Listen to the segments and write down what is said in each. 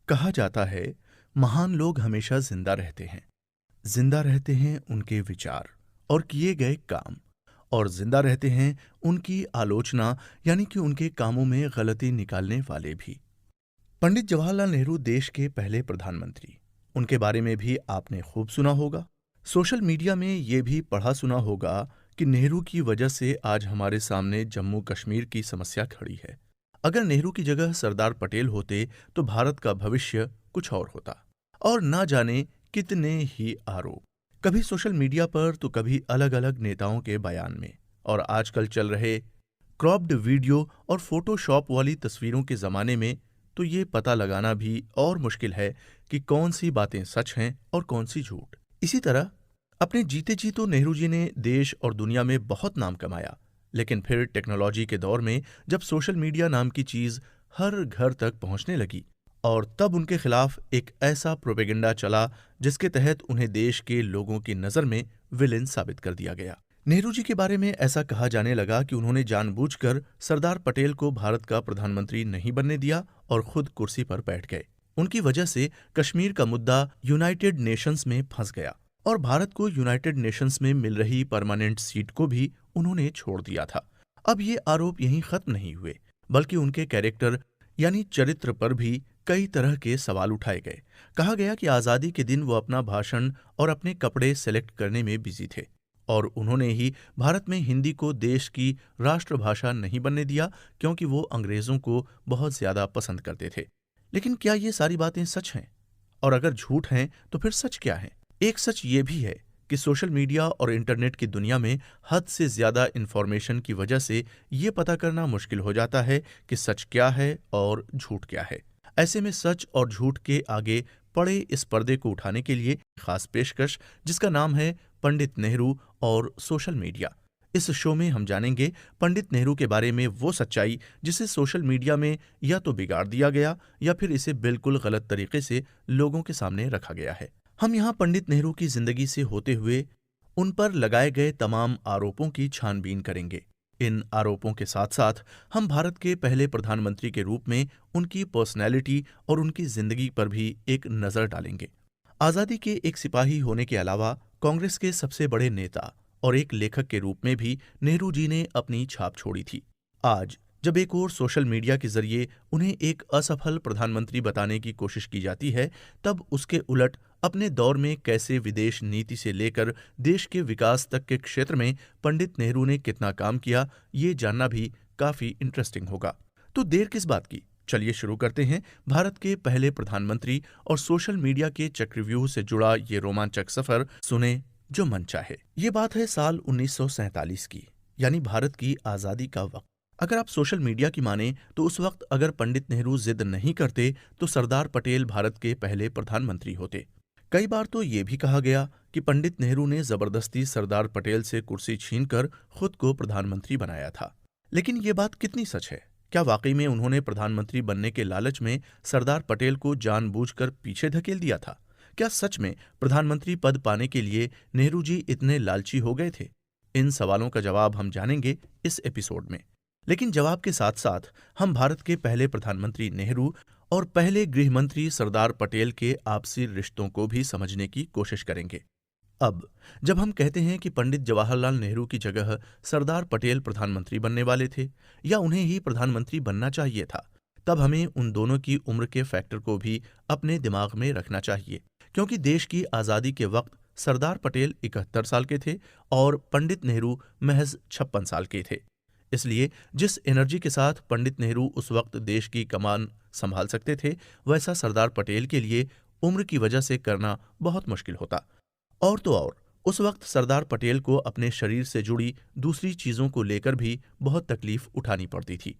कहा जाता है, महान लोग हमेशा जिंदा रहते हैं। जिंदा रहते हैं उनके विचार और किए गए काम, और जिंदा रहते हैं उनकी आलोचना, यानी कि उनके कामों में गलती निकालने वाले भी। पंडित जवाहरलाल नेहरू देश के पहले प्रधानमंत्री। उनके बारे में भी आपने खूब सुना होगा। सोशल मीडिया में ये भी पढ़ा सुना होगा कि नेहरू की वजह से आज हमारे सामने जम्मू कश्मीर की समस्या खड़ी है। अगर नेहरू की जगह सरदार पटेल होते तो भारत का भविष्य कुछ और होता। और ना जाने कितने ही आरोप, कभी सोशल मीडिया पर तो कभी अलग अलग नेताओं के बयान में, और आजकल चल रहे क्रॉप्ड वीडियो और फोटोशॉप वाली तस्वीरों के जमाने में तो ये पता लगाना भी और मुश्किल है कि कौन सी बातें सच हैं और कौन सी झूठ। इसी तरह अपने जीते जी तो नेहरू जी ने देश और दुनिया में बहुत नाम कमाया, लेकिन फिर टेक्नोलॉजी के दौर में जब सोशल मीडिया नाम की चीज हर घर तक पहुंचने लगी, और तब उनके खिलाफ एक ऐसा प्रोपेगेंडा चला जिसके तहत उन्हें देश के लोगों की नजर में विलेन साबित कर दिया गया। नेहरू जी के बारे में ऐसा कहा जाने लगा कि उन्होंने जानबूझकर सरदार पटेल को भारत का प्रधानमंत्री नहीं बनने दिया और खुद कुर्सी पर बैठ गए। उनकी वजह से कश्मीर का मुद्दा यूनाइटेड नेशंस में फंस गया, और भारत को यूनाइटेड नेशंस में मिल रही परमानेंट सीट को भी उन्होंने छोड़ दिया था। अब ये आरोप यहीं खत्म नहीं हुए, बल्कि उनके कैरेक्टर यानी चरित्र पर भी कई तरह के सवाल उठाए गए। कहा गया कि आज़ादी के दिन वो अपना भाषण और अपने कपड़े सेलेक्ट करने में बिजी थे, और उन्होंने ही भारत में हिंदी को देश की राष्ट्रभाषा नहीं बनने दिया, क्योंकि वो अंग्रेजों को बहुत ज्यादा पसंद करते थे। लेकिन क्या ये सारी बातें सच हैं? और अगर झूठ हैं तो फिर सच क्या है? एक सच ये भी है कि सोशल मीडिया और इंटरनेट की दुनिया में हद से ज्यादा इंफॉर्मेशन की वजह से ये पता करना मुश्किल हो जाता है कि सच क्या है और झूठ क्या है। ऐसे में सच और झूठ के आगे पड़े इस पर्दे को उठाने के लिए खास पेशकश, जिसका नाम है पंडित नेहरू और सोशल मीडिया। इस शो में हम जानेंगे पंडित नेहरू के बारे में वो सच्चाई जिसे सोशल मीडिया में या तो बिगाड़ दिया गया या फिर इसे बिल्कुल गलत तरीके से लोगों के सामने रखा गया है। हम यहाँ पंडित नेहरू की जिंदगी से होते हुए उन पर लगाए गए तमाम आरोपों की छानबीन करेंगे। इन आरोपों के साथ साथ हम भारत के पहले प्रधानमंत्री के रूप में उनकी पर्सनैलिटी और उनकी जिंदगी पर भी एक नजर डालेंगे। आजादी के एक सिपाही होने के अलावा कांग्रेस के सबसे बड़े नेता और एक लेखक के रूप में भी नेहरू जी ने अपनी छाप छोड़ी थी। आज जब एक और सोशल मीडिया के जरिए उन्हें एक असफल प्रधानमंत्री बताने की कोशिश की जाती है, तब उसके उलट अपने दौर में कैसे विदेश नीति से लेकर देश के विकास तक के क्षेत्र में पंडित नेहरू ने कितना काम किया, ये जानना भी काफी इंटरेस्टिंग होगा। तो देर किस बात की, चलिए शुरू करते हैं भारत के पहले प्रधानमंत्री और सोशल मीडिया के चक्रव्यूह से जुड़ा ये रोमांचक सफर। सुने जो मन चाहे। ये बात है साल 1947 की, यानी भारत की आजादी का वक्त। अगर आप सोशल मीडिया की माने तो उस वक्त अगर पंडित नेहरू जिद नहीं करते तो सरदार पटेल भारत के पहले प्रधानमंत्री होते। कई बार तो ये भी कहा गया कि पंडित नेहरू ने जबरदस्ती सरदार पटेल से कुर्सी छीनकर खुद को प्रधानमंत्री बनाया था। लेकिन ये बात कितनी सच है? क्या वाकई में उन्होंने प्रधानमंत्री बनने के लालच में सरदार पटेल को जानबूझकर पीछे धकेल दिया था? क्या सच में प्रधानमंत्री पद पाने के लिए नेहरू जी इतने लालची हो गए थे? इन सवालों का जवाब हम जानेंगे इस एपिसोड में। लेकिन जवाब के साथ साथ हम भारत के पहले प्रधानमंत्री नेहरू और पहले गृह मंत्री सरदार पटेल के आपसी रिश्तों को भी समझने की कोशिश करेंगे। अब जब हम कहते हैं कि पंडित जवाहरलाल नेहरू की जगह सरदार पटेल प्रधानमंत्री बनने वाले थे या उन्हें ही प्रधानमंत्री बनना चाहिए था, तब हमें उन दोनों की उम्र के फैक्टर को भी अपने दिमाग में रखना चाहिए, क्योंकि देश की आज़ादी के वक्त सरदार पटेल 71 साल के थे और पंडित नेहरू महज 56 साल के थे। इसलिए जिस एनर्जी के साथ पंडित नेहरू उस वक्त देश की कमान संभाल सकते थे, वैसा सरदार पटेल के लिए उम्र की वजह से करना बहुत मुश्किल होता। और तो और उस वक्त सरदार पटेल को अपने शरीर से जुड़ी दूसरी चीजों को लेकर भी बहुत तकलीफ उठानी पड़ती थी।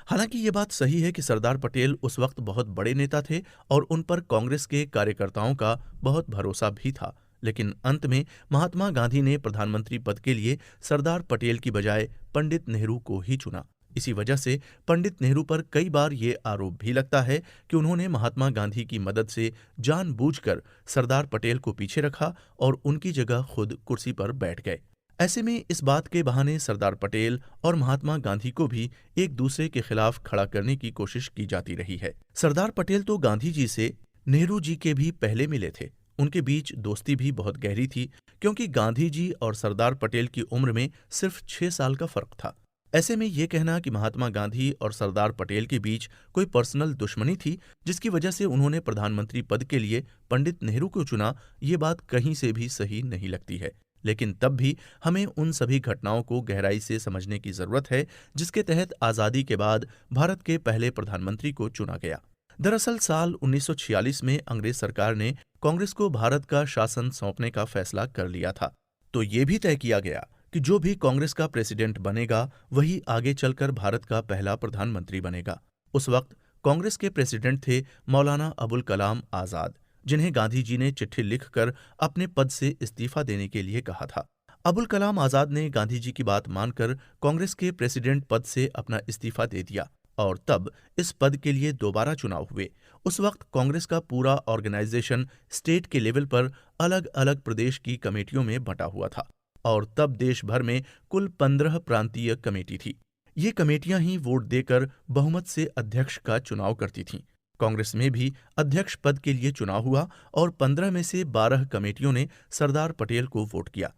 हालांकि ये बात सही है कि सरदार पटेल उस वक्त बहुत बड़े नेता थे और उन पर कांग्रेस के कार्यकर्ताओं का बहुत भरोसा भी था, लेकिन अंत में महात्मा गांधी ने प्रधानमंत्री पद के लिए सरदार पटेल की बजाय पंडित नेहरू को ही चुना। इसी वजह से पंडित नेहरू पर कई बार ये आरोप भी लगता है कि उन्होंने महात्मा गांधी की मदद से जानबूझकर सरदार पटेल को पीछे रखा और उनकी जगह खुद कुर्सी पर बैठ गए। ऐसे में इस बात के बहाने सरदार पटेल और महात्मा गांधी को भी एक दूसरे के खिलाफ खड़ा करने की कोशिश की जाती रही है। सरदार पटेल तो गांधी जी से नेहरू जी के भी पहले मिले थे। उनके बीच दोस्ती भी बहुत गहरी थी, क्योंकि गांधी जी और सरदार पटेल की उम्र में सिर्फ 6 साल का फर्क था। ऐसे में ये कहना कि महात्मा गांधी और सरदार पटेल के बीच कोई पर्सनल दुश्मनी थी जिसकी वजह से उन्होंने प्रधानमंत्री पद के लिए पंडित नेहरू को चुना, ये बात कहीं से भी सही नहीं लगती है। लेकिन तब भी हमें उन सभी घटनाओं को गहराई से समझने की जरूरत है जिसके तहत आजादी के बाद भारत के पहले प्रधानमंत्री को चुना गया। दरअसल साल 1946 में अंग्रेज सरकार ने कांग्रेस को भारत का शासन सौंपने का फैसला कर लिया था। तो ये भी तय किया गया कि जो भी कांग्रेस का प्रेसिडेंट बनेगा वही आगे चलकर भारत का पहला प्रधानमंत्री बनेगा। उस वक्त कांग्रेस के प्रेसिडेंट थे मौलाना अबुल कलाम आजाद, जिन्हें गांधी जी ने चिट्ठी लिखकर अपने पद से इस्तीफा देने के लिए कहा था। अबुल कलाम आजाद ने गांधी जी की बात मानकर कांग्रेस के प्रेसिडेंट पद से अपना इस्तीफा दे दिया और तब इस पद के लिए दोबारा चुनाव हुए। उस वक्त कांग्रेस का पूरा ऑर्गेनाइजेशन स्टेट के लेवल पर अलग अलग प्रदेश की कमेटियों में बंटा हुआ था और तब देश भर में कुल 15 प्रांतीय कमेटी थी। ये कमेटियां ही वोट देकर बहुमत से अध्यक्ष का चुनाव करती थीं। कांग्रेस में भी अध्यक्ष पद के लिए चुनाव हुआ और 15 में से 12 कमेटियों ने सरदार पटेल को वोट किया,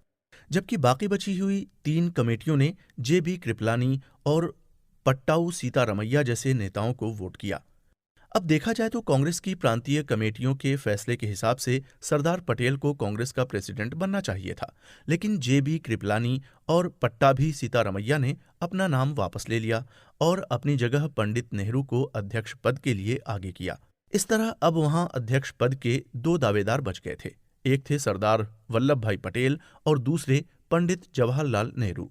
जबकि बाकी बची हुई 3 कमेटियों ने जेबी कृपलानी और पट्टाऊ सीतारमैया जैसे नेताओं को वोट किया। अब देखा जाए तो कांग्रेस की प्रांतीय कमेटियों के फैसले के हिसाब से सरदार पटेल को कांग्रेस का प्रेसिडेंट बनना चाहिए था, लेकिन जेबी कृपलानी और पट्टाभी सीतारमैया ने अपना नाम वापस ले लिया और अपनी जगह पंडित नेहरू को अध्यक्ष पद के लिए आगे किया। इस तरह अब वहां अध्यक्ष पद के 2 दावेदार बच गए थे। एक थे सरदार वल्लभ भाई पटेल और दूसरे पंडित जवाहरलाल नेहरू।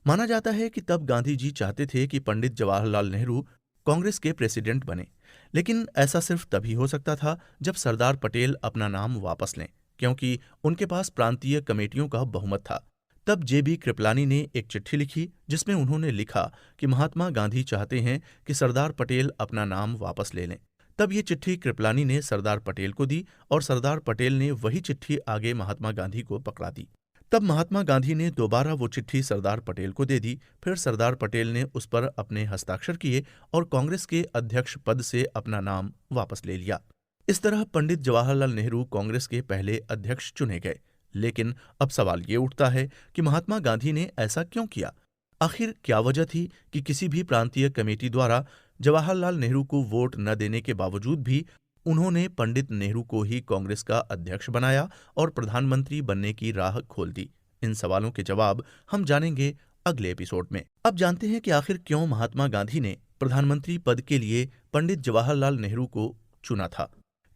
माना जाता है कि तब गांधी जी चाहते थे कि पंडित जवाहरलाल नेहरू कांग्रेस के प्रेसिडेंट बने, लेकिन ऐसा सिर्फ तभी हो सकता था जब सरदार पटेल अपना नाम वापस लें, क्योंकि उनके पास प्रांतीय कमेटियों का बहुमत था। तब जेबी कृपलानी ने एक चिट्ठी लिखी जिसमें उन्होंने लिखा कि महात्मा गांधी चाहते हैं कि सरदार पटेल अपना नाम वापस ले लें। तब ये चिट्ठी कृपलानी ने सरदार पटेल को दी और सरदार पटेल ने वही चिट्ठी आगे महात्मा गांधी को पकड़ा दी। तब महात्मा गांधी ने दोबारा वो चिट्ठी सरदार पटेल को दे दी। फिर सरदार पटेल ने उस पर अपने हस्ताक्षर किए और कांग्रेस के अध्यक्ष पद से अपना नाम वापस ले लिया। इस तरह पंडित जवाहरलाल नेहरू कांग्रेस के पहले अध्यक्ष चुने गए। लेकिन अब सवाल ये उठता है कि महात्मा गांधी ने ऐसा क्यों किया? आखिर क्या वजह थी कि किसी भी प्रांतीय कमेटी द्वारा जवाहरलाल नेहरू को वोट न देने के बावजूद भी उन्होंने पंडित नेहरू को ही कांग्रेस का अध्यक्ष बनाया और प्रधानमंत्री बनने की राह खोल दी? इन सवालों के जवाब हम जानेंगे अगले एपिसोड में। अब जानते हैं कि आखिर क्यों महात्मा गांधी ने प्रधानमंत्री पद के लिए पंडित जवाहरलाल नेहरू को चुना था।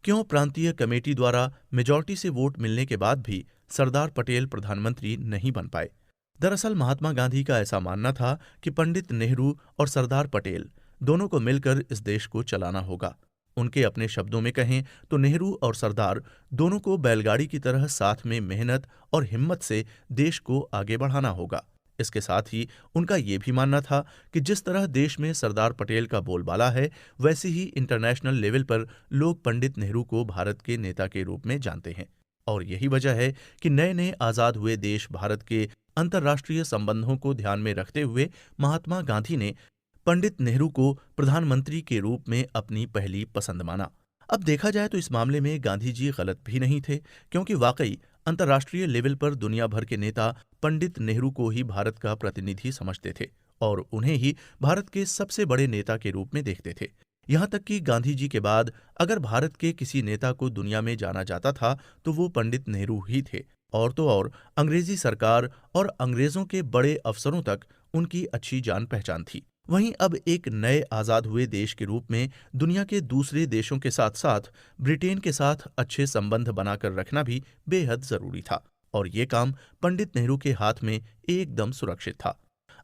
क्यों प्रांतीय कमेटी द्वारा मेजॉरिटी से वोट मिलने के बाद भी सरदार पटेल प्रधानमंत्री नहीं बन पाए? दरअसल महात्मा गांधी का ऐसा मानना था कि पंडित नेहरू और सरदार पटेल दोनों को मिलकर इस देश को चलाना होगा। उनके अपने शब्दों में कहें तो नेहरू और सरदार दोनों को बैलगाड़ी की तरह साथ में मेहनत और हिम्मत से देश को आगे बढ़ाना होगा। इसके साथ ही उनका ये भी मानना था कि जिस तरह देश में सरदार पटेल का बोलबाला है, वैसे ही इंटरनेशनल लेवल पर लोग पंडित नेहरू को भारत के नेता के रूप में जानते हैं। और यही वजह है कि नए नए आजाद हुए देश भारत के अंतर्राष्ट्रीय संबंधों को ध्यान में रखते हुए महात्मा गांधी ने पंडित नेहरू को प्रधानमंत्री के रूप में अपनी पहली पसंद माना। अब देखा जाए तो इस मामले में गांधी जी गलत भी नहीं थे, क्योंकि वाकई अंतर्राष्ट्रीय लेवल पर दुनिया भर के नेता पंडित नेहरू को ही भारत का प्रतिनिधि समझते थे और उन्हें ही भारत के सबसे बड़े नेता के रूप में देखते थे। यहाँ तक कि गांधी जी के बाद अगर भारत के किसी नेता को दुनिया में जाना जाता था तो वो पंडित नेहरू ही थे। और तो और अंग्रेजी सरकार और अंग्रेजों के बड़े अफसरों तक उनकी अच्छी जान पहचान थी। वहीं अब एक नए आजाद हुए देश के रूप में दुनिया के दूसरे देशों के साथ साथ ब्रिटेन के साथ अच्छे संबंध बनाकर रखना भी बेहद जरूरी था और ये काम पंडित नेहरू के हाथ में एकदम सुरक्षित था।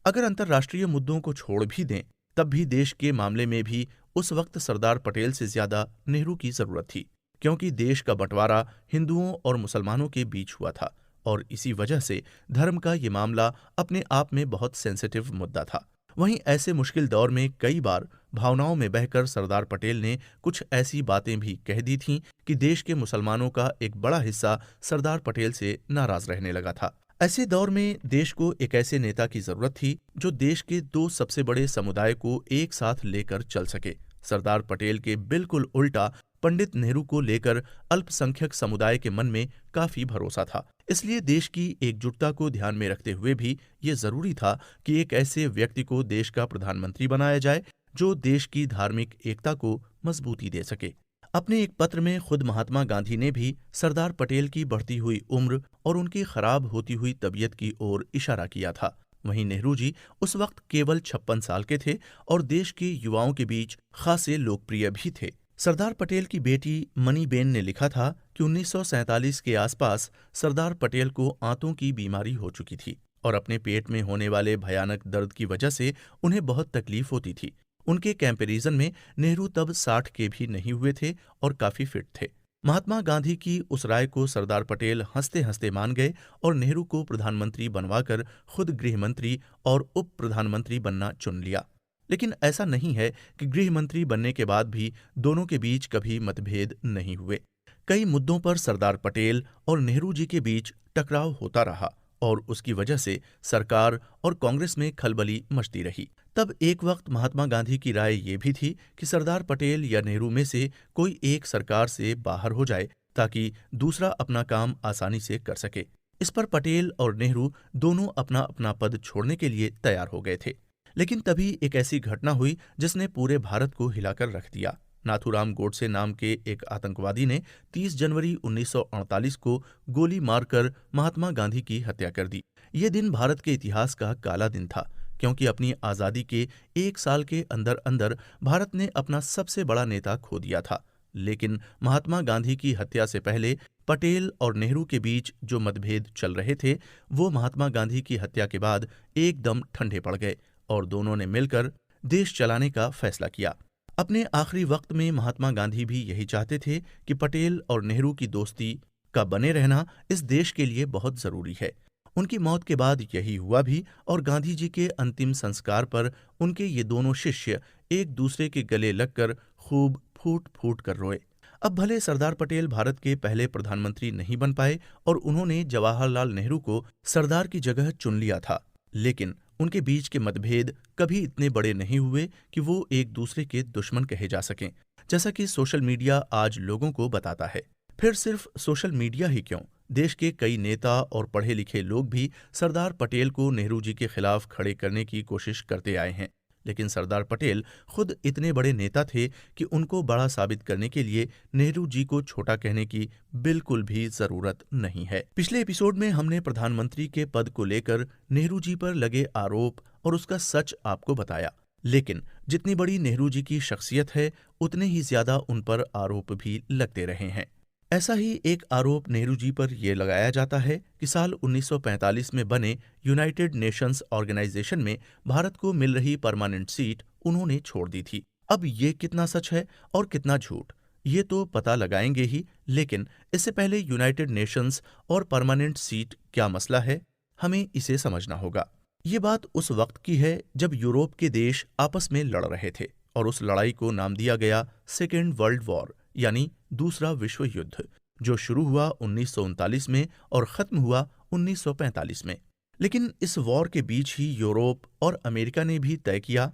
अगर अंतर्राष्ट्रीय मुद्दों को छोड़ भी दें तब भी देश के मामले में भी उस वक्त सरदार पटेल से ज्यादा नेहरू की जरूरत थी, क्योंकि देश का बंटवारा हिंदुओं और मुसलमानों के बीच हुआ था और इसी वजह से धर्म का ये मामला अपने आप में बहुत सेंसिटिव मुद्दा था। वहीं ऐसे मुश्किल दौर में कई बार भावनाओं में बहकर सरदार पटेल ने कुछ ऐसी बातें भी कह दी थीं कि देश के मुसलमानों का एक बड़ा हिस्सा सरदार पटेल से नाराज रहने लगा था। ऐसे दौर में देश को एक ऐसे नेता की जरूरत थी जो देश के दो सबसे बड़े समुदाय को एक साथ लेकर चल सके। सरदार पटेल के बिल्कुल उल्टा पंडित नेहरू को लेकर अल्पसंख्यक समुदाय के मन में काफी भरोसा था। इसलिए देश की एकजुटता को ध्यान में रखते हुए भी ये जरूरी था कि एक ऐसे व्यक्ति को देश का प्रधानमंत्री बनाया जाए जो देश की धार्मिक एकता को मजबूती दे सके। अपने एक पत्र में खुद महात्मा गांधी ने भी सरदार पटेल की बढ़ती हुई उम्र और उनकी खराब होती हुई तबीयत की ओर इशारा किया था। वहीं नेहरू जी उस वक्त केवल 56 साल के थे और देश के युवाओं के बीच खासे लोकप्रिय भी थे। सरदार पटेल की बेटी मनीबेन ने लिखा था कि 1947 के आसपास सरदार पटेल को आंतों की बीमारी हो चुकी थी और अपने पेट में होने वाले भयानक दर्द की वजह से उन्हें बहुत तकलीफ होती थी। उनके कंपैरिजन में नेहरू तब 60 के भी नहीं हुए थे और काफी फिट थे। महात्मा गांधी की उस राय को सरदार पटेल हंसते हंसते मान गए और नेहरू को प्रधानमंत्री बनवाकर खुद गृह मंत्री और उप प्रधानमंत्री बनना चुन लिया। लेकिन ऐसा नहीं है कि गृह मंत्री बनने के बाद भी दोनों के बीच कभी मतभेद नहीं हुए। कई मुद्दों पर सरदार पटेल और नेहरू जी के बीच टकराव होता रहा और उसकी वजह से सरकार और कांग्रेस में खलबली मचती रही। तब एक वक्त महात्मा गांधी की राय ये भी थी कि सरदार पटेल या नेहरू में से कोई एक सरकार से बाहर हो जाए ताकि दूसरा अपना काम आसानी से कर सके। इस पर पटेल और नेहरू दोनों अपना अपना पद छोड़ने के लिए तैयार हो गए थे। लेकिन तभी एक ऐसी घटना हुई जिसने पूरे भारत को हिलाकर रख दिया। नाथूराम गोडसे नाम के एक आतंकवादी ने 30 जनवरी 1948 को गोली मारकर महात्मा गांधी की हत्या कर दी। ये दिन भारत के इतिहास का काला दिन था, क्योंकि अपनी आज़ादी के एक साल के अंदर अंदर भारत ने अपना सबसे बड़ा नेता खो दिया था। लेकिन महात्मा गांधी की हत्या से पहले पटेल और नेहरू के बीच जो मतभेद चल रहे थे, वो महात्मा गांधी की हत्या के बाद एकदम ठंडे पड़ गए और दोनों ने मिलकर देश चलाने का फैसला किया। अपने आखिरी वक्त में महात्मा गांधी भी यही चाहते थे कि पटेल और नेहरू की दोस्ती का बने रहना इस देश के लिए बहुत जरूरी है। उनकी मौत के बाद यही हुआ भी और गांधी जी के अंतिम संस्कार पर उनके ये दोनों शिष्य एक दूसरे के गले लगकर खूब फूट फूट कर रोए। अब भले सरदार पटेल भारत के पहले प्रधानमंत्री नहीं बन पाए और उन्होंने जवाहरलाल नेहरू को सरदार की जगह चुन लिया था, लेकिन उनके बीच के मतभेद कभी इतने बड़े नहीं हुए कि वो एक दूसरे के दुश्मन कहे जा सकें, जैसा कि सोशल मीडिया आज लोगों को बताता है। फिर सिर्फ सोशल मीडिया ही क्यों, देश के कई नेता और पढ़े लिखे लोग भी सरदार पटेल को नेहरू जी के खिलाफ खड़े करने की कोशिश करते आए हैं। लेकिन सरदार पटेल खुद इतने बड़े नेता थे कि उनको बड़ा साबित करने के लिए नेहरू जी को छोटा कहने की बिल्कुल भी जरूरत नहीं है। पिछले एपिसोड में हमने प्रधानमंत्री के पद को लेकर नेहरू जी पर लगे आरोप और उसका सच आपको बताया, लेकिन जितनी बड़ी नेहरू जी की शख्सियत है उतने ही ज्यादा उन पर आरोप भी लगते रहे हैं। ऐसा ही एक आरोप नेहरू जी पर यह लगाया जाता है कि साल 1945 में बने यूनाइटेड नेशंस ऑर्गेनाइजेशन में भारत को मिल रही परमानेंट सीट उन्होंने छोड़ दी थी। अब ये कितना सच है और कितना झूठ, ये तो पता लगाएंगे ही, लेकिन इससे पहले यूनाइटेड नेशंस और परमानेंट सीट क्या मसला है, हमें इसे समझना होगा। ये बात उस वक्त की है जब यूरोप के देश आपस में लड़ रहे थे और उस लड़ाई को नाम दिया गया सेकेंड वर्ल्ड वॉर यानी दूसरा विश्व युद्ध, जो शुरू हुआ 1939 में और खत्म हुआ 1945 में। लेकिन इस वॉर के बीच ही यूरोप और अमेरिका ने भी तय किया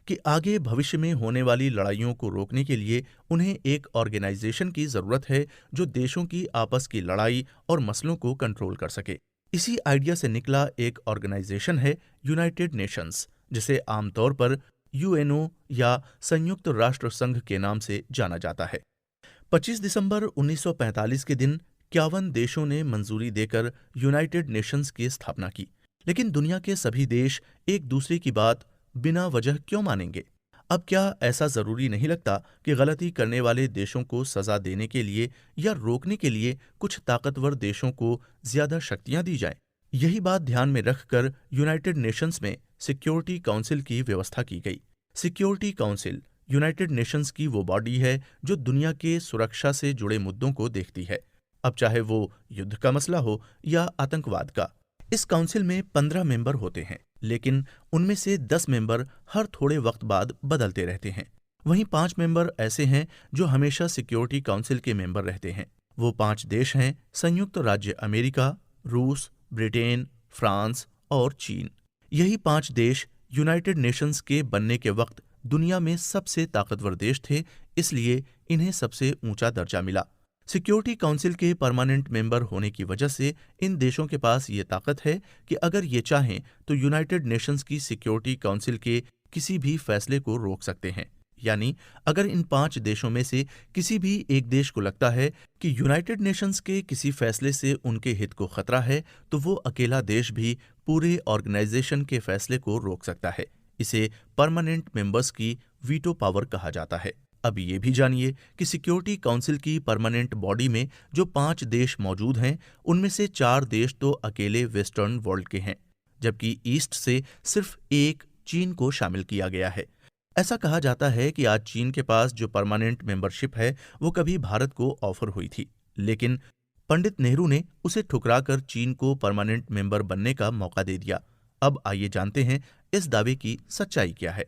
कि आगे भविष्य में होने वाली लड़ाइयों को रोकने के लिए उन्हें एक ऑर्गेनाइजेशन की जरूरत है जो देशों की आपस की लड़ाई और मसलों को कंट्रोल कर सके। इसी आइडिया से निकला एक ऑर्गेनाइजेशन है यूनाइटेड नेशंस, जिसे आमतौर पर यूएनओ या संयुक्त राष्ट्र संघ के नाम से जाना जाता है। 25 दिसंबर 1945 के दिन 51 देशों ने मंजूरी देकर यूनाइटेड नेशंस की स्थापना की। लेकिन दुनिया के सभी देश एक दूसरे की बात बिना वजह क्यों मानेंगे? अब क्या ऐसा जरूरी नहीं लगता कि गलती करने वाले देशों को सजा देने के लिए या रोकने के लिए कुछ ताकतवर देशों को ज्यादा शक्तियां दी जाएं? यही बात ध्यान में रखकर यूनाइटेड नेशंस में सिक्योरिटी काउंसिल की व्यवस्था की गई। सिक्योरिटी काउंसिल यूनाइटेड नेशंस की वो बॉडी है जो दुनिया के सुरक्षा से जुड़े मुद्दों को देखती है, अब चाहे वो युद्ध का मसला हो या आतंकवाद का। इस काउंसिल में 15 मेंबर होते हैं, लेकिन उनमें से 10 मेंबर हर थोड़े वक्त बाद बदलते रहते हैं। वहीं 5 मेंबर ऐसे हैं जो हमेशा सिक्योरिटी काउंसिल के मेंबर रहते हैं। वो 5 देश हैं संयुक्त राज्य अमेरिका, रूस, ब्रिटेन, फ्रांस और चीन। यही 5 देश यूनाइटेड नेशंस के बनने के वक्त दुनिया में सबसे ताकतवर देश थे, इसलिए इन्हें सबसे ऊंचा दर्जा मिला। सिक्योरिटी काउंसिल के परमानेंट मेंबर होने की वजह से इन देशों के पास ये ताकत है कि अगर ये चाहें तो यूनाइटेड नेशंस की सिक्योरिटी काउंसिल के किसी भी फैसले को रोक सकते हैं। यानी अगर इन 5 देशों में से किसी भी एक देश को लगता है कि यूनाइटेड नेशंस के किसी फैसले से उनके हित को खतरा है, तो वो अकेला देश भी पूरे ऑर्गेनाइजेशन के फैसले को रोक सकता है। इसे परमानेंट मेंबर्स की वीटो पावर कहा जाता है। अब ये भी जानिए कि सिक्योरिटी काउंसिल की परमानेंट बॉडी में जो 5 देश मौजूद हैं, उनमें से 4 देश तो अकेले वेस्टर्न वर्ल्ड के हैं, जबकि ईस्ट से सिर्फ एक चीन को शामिल किया गया है। ऐसा कहा जाता है कि आज चीन के पास जो परमानेंट मेंबरशिप है, वो कभी भारत को ऑफर हुई थी, लेकिन पंडित नेहरू ने उसे ठुकराकर चीन को परमानेंट मेंबर बनने का मौका दे दिया। अब आइए जानते हैं इस दावे की सच्चाई क्या है।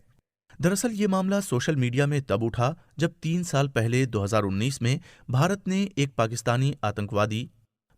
दरअसल ये मामला सोशल मीडिया में तब उठा जब 3 साल पहले 2019 में भारत ने एक पाकिस्तानी आतंकवादी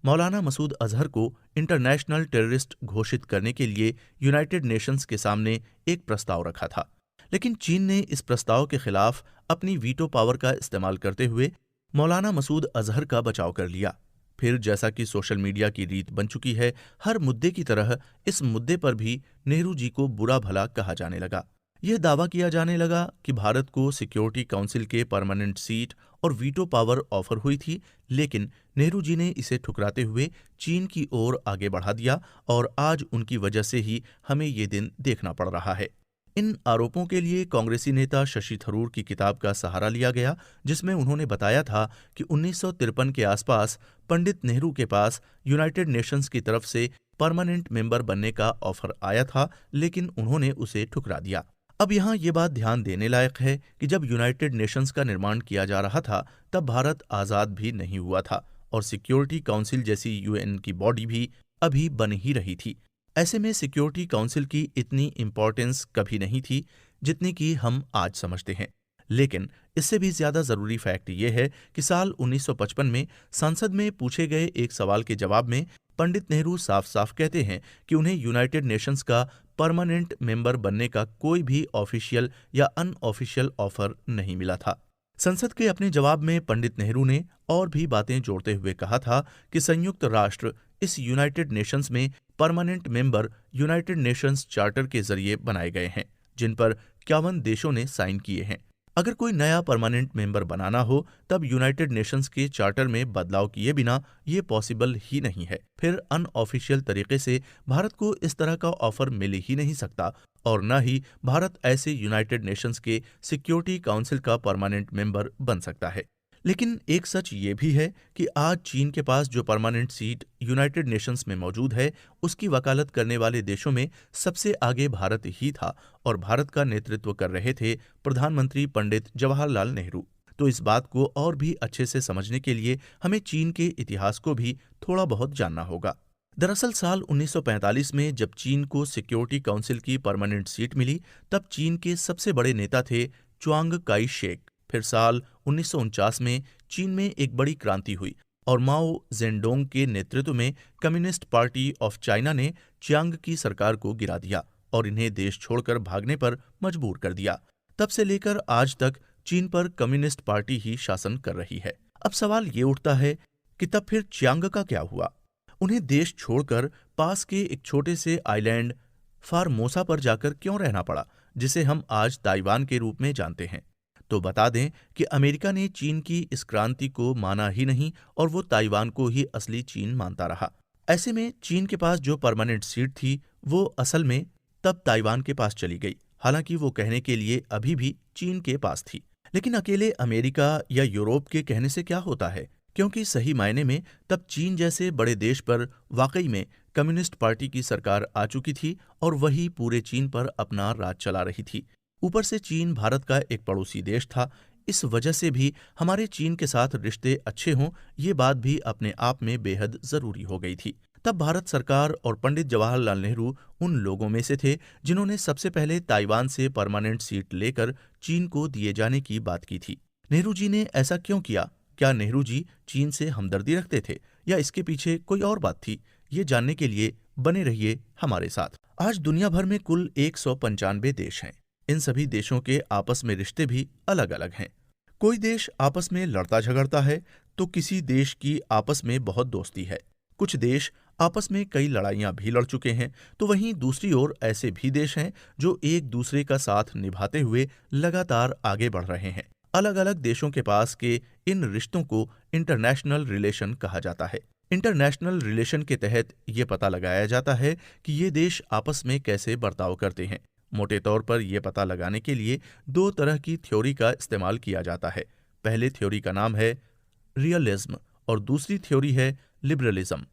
मौलाना मसूद अजहर को इंटरनेशनल टेररिस्ट घोषित करने के लिए यूनाइटेड नेशंस के सामने एक प्रस्ताव रखा था। लेकिन चीन ने इस प्रस्ताव के खिलाफ अपनी वीटो पावर का इस्तेमाल करते हुए मौलाना मसूद अजहर का बचाव कर लिया। फिर जैसा कि सोशल मीडिया की रीत बन चुकी है, हर मुद्दे की तरह इस मुद्दे पर भी नेहरू जी को बुरा भला कहा जाने लगा। यह दावा किया जाने लगा कि भारत को सिक्योरिटी काउंसिल के परमानेंट सीट और वीटो पावर ऑफर हुई थी, लेकिन नेहरू जी ने इसे ठुकराते हुए चीन की ओर आगे बढ़ा दिया और आज उनकी वजह से ही हमें ये दिन देखना पड़ रहा है। इन आरोपों के लिए कांग्रेसी नेता शशि थरूर की किताब का सहारा लिया गया, जिसमें उन्होंने बताया था कि 1953 के आसपास पंडित नेहरू के पास यूनाइटेड नेशंस की तरफ से परमानेंट मेंबर बनने का ऑफर आया था, लेकिन उन्होंने उसे ठुकरा दिया। अब यहाँ ये बात ध्यान देने लायक है कि जब यूनाइटेड नेशंस का निर्माण किया जा रहा था, तब भारत आज़ाद भी नहीं हुआ था और सिक्योरिटी काउंसिल जैसी यूएन की बॉडी भी अभी बन ही रही थी। ऐसे में सिक्योरिटी काउंसिल की इतनी इम्पोर्टेंस कभी नहीं थी जितनी कि हम आज समझते हैं। लेकिन इससे भी ज्यादा जरूरी फैक्ट ये है कि साल 1955 में संसद में पूछे गए एक सवाल के जवाब में पंडित नेहरू साफ साफ कहते हैं कि उन्हें यूनाइटेड नेशंस का परमानेंट मेंबर बनने का कोई भी ऑफिशियल या अनऑफिशियल ऑफर नहीं मिला था। संसद के अपने जवाब में पंडित नेहरू ने और भी बातें जोड़ते हुए कहा था कि संयुक्त राष्ट्र इस यूनाइटेड नेशंस में permanent member United Nations charter के जरिए बनाए गए हैं, जिन पर 51 देशों ने साइन किए हैं। अगर कोई नया परमानेंट मेंबर बनाना हो, तब यूनाइटेड नेशंस के चार्टर में बदलाव किए बिना ये पॉसिबल ही नहीं है। फिर अनऑफिशियल तरीके से भारत को इस तरह का ऑफर मिल ही नहीं सकता और न ही भारत ऐसे यूनाइटेड नेशंस के सिक्योरिटी काउंसिल का परमानेंट मेंबर बन सकता है। लेकिन एक सच ये भी है कि आज चीन के पास जो परमानेंट सीट यूनाइटेड नेशंस में मौजूद है, उसकी वकालत करने वाले देशों में सबसे आगे भारत ही था और भारत का नेतृत्व कर रहे थे प्रधानमंत्री पंडित जवाहरलाल नेहरू। तो इस बात को और भी अच्छे से समझने के लिए हमें चीन के इतिहास को भी थोड़ा बहुत जानना होगा। दरअसल साल 1945 में जब चीन को सिक्योरिटी काउंसिल की परमानेंट सीट मिली, तब चीन के सबसे बड़े नेता थे च्वांग काई शेक। फिर साल 1949 में चीन में एक बड़ी क्रांति हुई और माओ जेडोंग के नेतृत्व में कम्युनिस्ट पार्टी ऑफ चाइना ने चियांग की सरकार को गिरा दिया और इन्हें देश छोड़कर भागने पर मजबूर कर दिया। तब से लेकर आज तक चीन पर कम्युनिस्ट पार्टी ही शासन कर रही है। अब सवाल ये उठता है कि तब फिर चियांग का क्या हुआ? उन्हें देश छोड़कर पास के एक छोटे से आइलैंड फारमोसा पर जाकर क्यों रहना पड़ा, जिसे हम आज ताइवान के रूप में जानते हैं? तो बता दें कि अमेरिका ने चीन की इस क्रांति को माना ही नहीं और वो ताइवान को ही असली चीन मानता रहा। ऐसे में चीन के पास जो परमानेंट सीट थी, वो असल में तब ताइवान के पास चली गई। हालांकि वो कहने के लिए अभी भी चीन के पास थी। लेकिन अकेले अमेरिका या यूरोप के कहने से क्या होता है, क्योंकि सही मायने में तब चीन जैसे बड़े देश पर वाकई में कम्युनिस्ट पार्टी की सरकार आ चुकी थी और वही पूरे चीन पर अपना राज चला रही थी। ऊपर से चीन भारत का एक पड़ोसी देश था। इस वजह से भी हमारे चीन के साथ रिश्ते अच्छे हों, ये बात भी अपने आप में बेहद जरूरी हो गई थी। तब भारत सरकार और पंडित जवाहरलाल नेहरू उन लोगों में से थे जिन्होंने सबसे पहले ताइवान से परमानेंट सीट लेकर चीन को दिए जाने की बात की थी। नेहरू जी ने ऐसा क्यों किया? क्या नेहरू जी चीन से हमदर्दी रखते थे या इसके पीछे कोई और बात थी? ये जानने के लिए बने रहिए हमारे साथ। आज दुनिया भर में कुल 195 देश हैं। इन सभी देशों के आपस में रिश्ते भी अलग अलग हैं। कोई देश आपस में लड़ता झगड़ता है तो किसी देश की आपस में बहुत दोस्ती है। कुछ देश आपस में कई लड़ाइयां भी लड़ चुके हैं, तो वहीं दूसरी ओर ऐसे भी देश हैं जो एक दूसरे का साथ निभाते हुए लगातार आगे बढ़ रहे हैं। अलग अलग देशों के पास के इन रिश्तों को इंटरनेशनल रिलेशन कहा जाता है। इंटरनेशनल रिलेशन के तहत ये पता लगाया जाता है कि ये देश आपस में कैसे बर्ताव करते हैं। मोटे तौर पर यह पता लगाने के लिए दो तरह की थ्योरी का इस्तेमाल किया जाता है। पहले थ्योरी का नाम है रियलिज्म और दूसरी थ्योरी है लिबरलिज्म।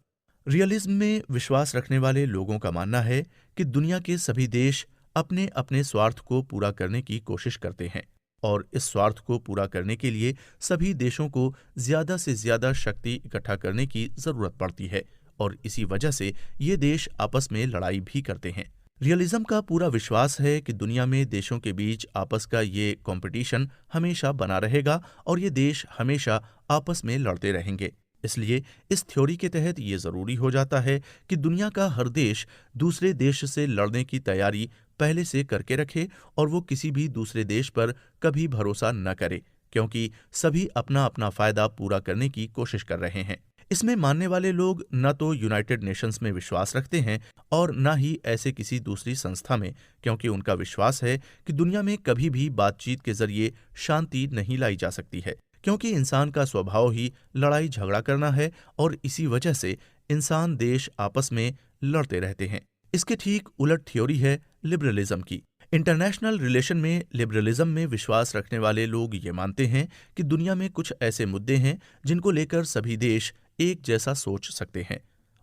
रियलिज्म में विश्वास रखने वाले लोगों का मानना है कि दुनिया के सभी देश अपने अपने स्वार्थ को पूरा करने की कोशिश करते हैं और इस स्वार्थ को पूरा करने के लिए सभी देशों को ज्यादा से ज्यादा शक्ति इकट्ठा करने की जरूरत पड़ती है और इसी वजह से ये देश आपस में लड़ाई भी करते हैं। रियलिज्म का पूरा विश्वास है कि दुनिया में देशों के बीच आपस का ये कंपटीशन हमेशा बना रहेगा और ये देश हमेशा आपस में लड़ते रहेंगे। इसलिए इस थ्योरी के तहत ये जरूरी हो जाता है कि दुनिया का हर देश दूसरे देश से लड़ने की तैयारी पहले से करके रखे और वो किसी भी दूसरे देश पर कभी भरोसा न करे, क्योंकि सभी अपना अपना फायदा पूरा करने की कोशिश कर रहे हैं। इसमें मानने वाले लोग न तो यूनाइटेड नेशंस में विश्वास रखते हैं और न ही ऐसे किसी दूसरी संस्था में, क्योंकि उनका विश्वास है कि दुनिया में कभी भी बातचीत के जरिए शांति नहीं लाई जा सकती है, क्योंकि इंसान का स्वभाव ही लड़ाई झगड़ा करना है और इसी वजह से इंसान देश आपस में लड़ते रहते हैं। इसके ठीक उलट थ्योरी है लिबरलिज्म की। इंटरनेशनल रिलेशन में लिबरलिज्म में विश्वास रखने वाले लोग ये मानते हैं कि दुनिया में कुछ ऐसे मुद्दे हैं जिनको लेकर सभी देश एक जैसा सोच सकते हैं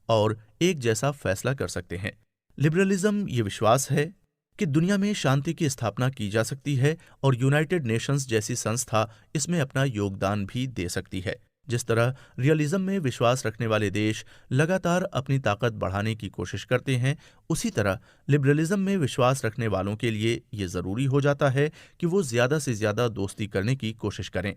और एक जैसा फैसला कर सकते हैं। लिबरलिज्म ये विश्वास है कि दुनिया में शांति की स्थापना की जा सकती है और यूनाइटेड नेशंस जैसी संस्था इसमें अपना योगदान भी दे सकती है। जिस तरह रियलिज्म में विश्वास रखने वाले देश लगातार अपनी ताकत बढ़ाने की कोशिश करते हैं, उसी तरह लिबरलिज्म में विश्वास रखने वालों के लिए ये जरूरी हो जाता है कि वो ज्यादा से ज्यादा दोस्ती करने की कोशिश करें।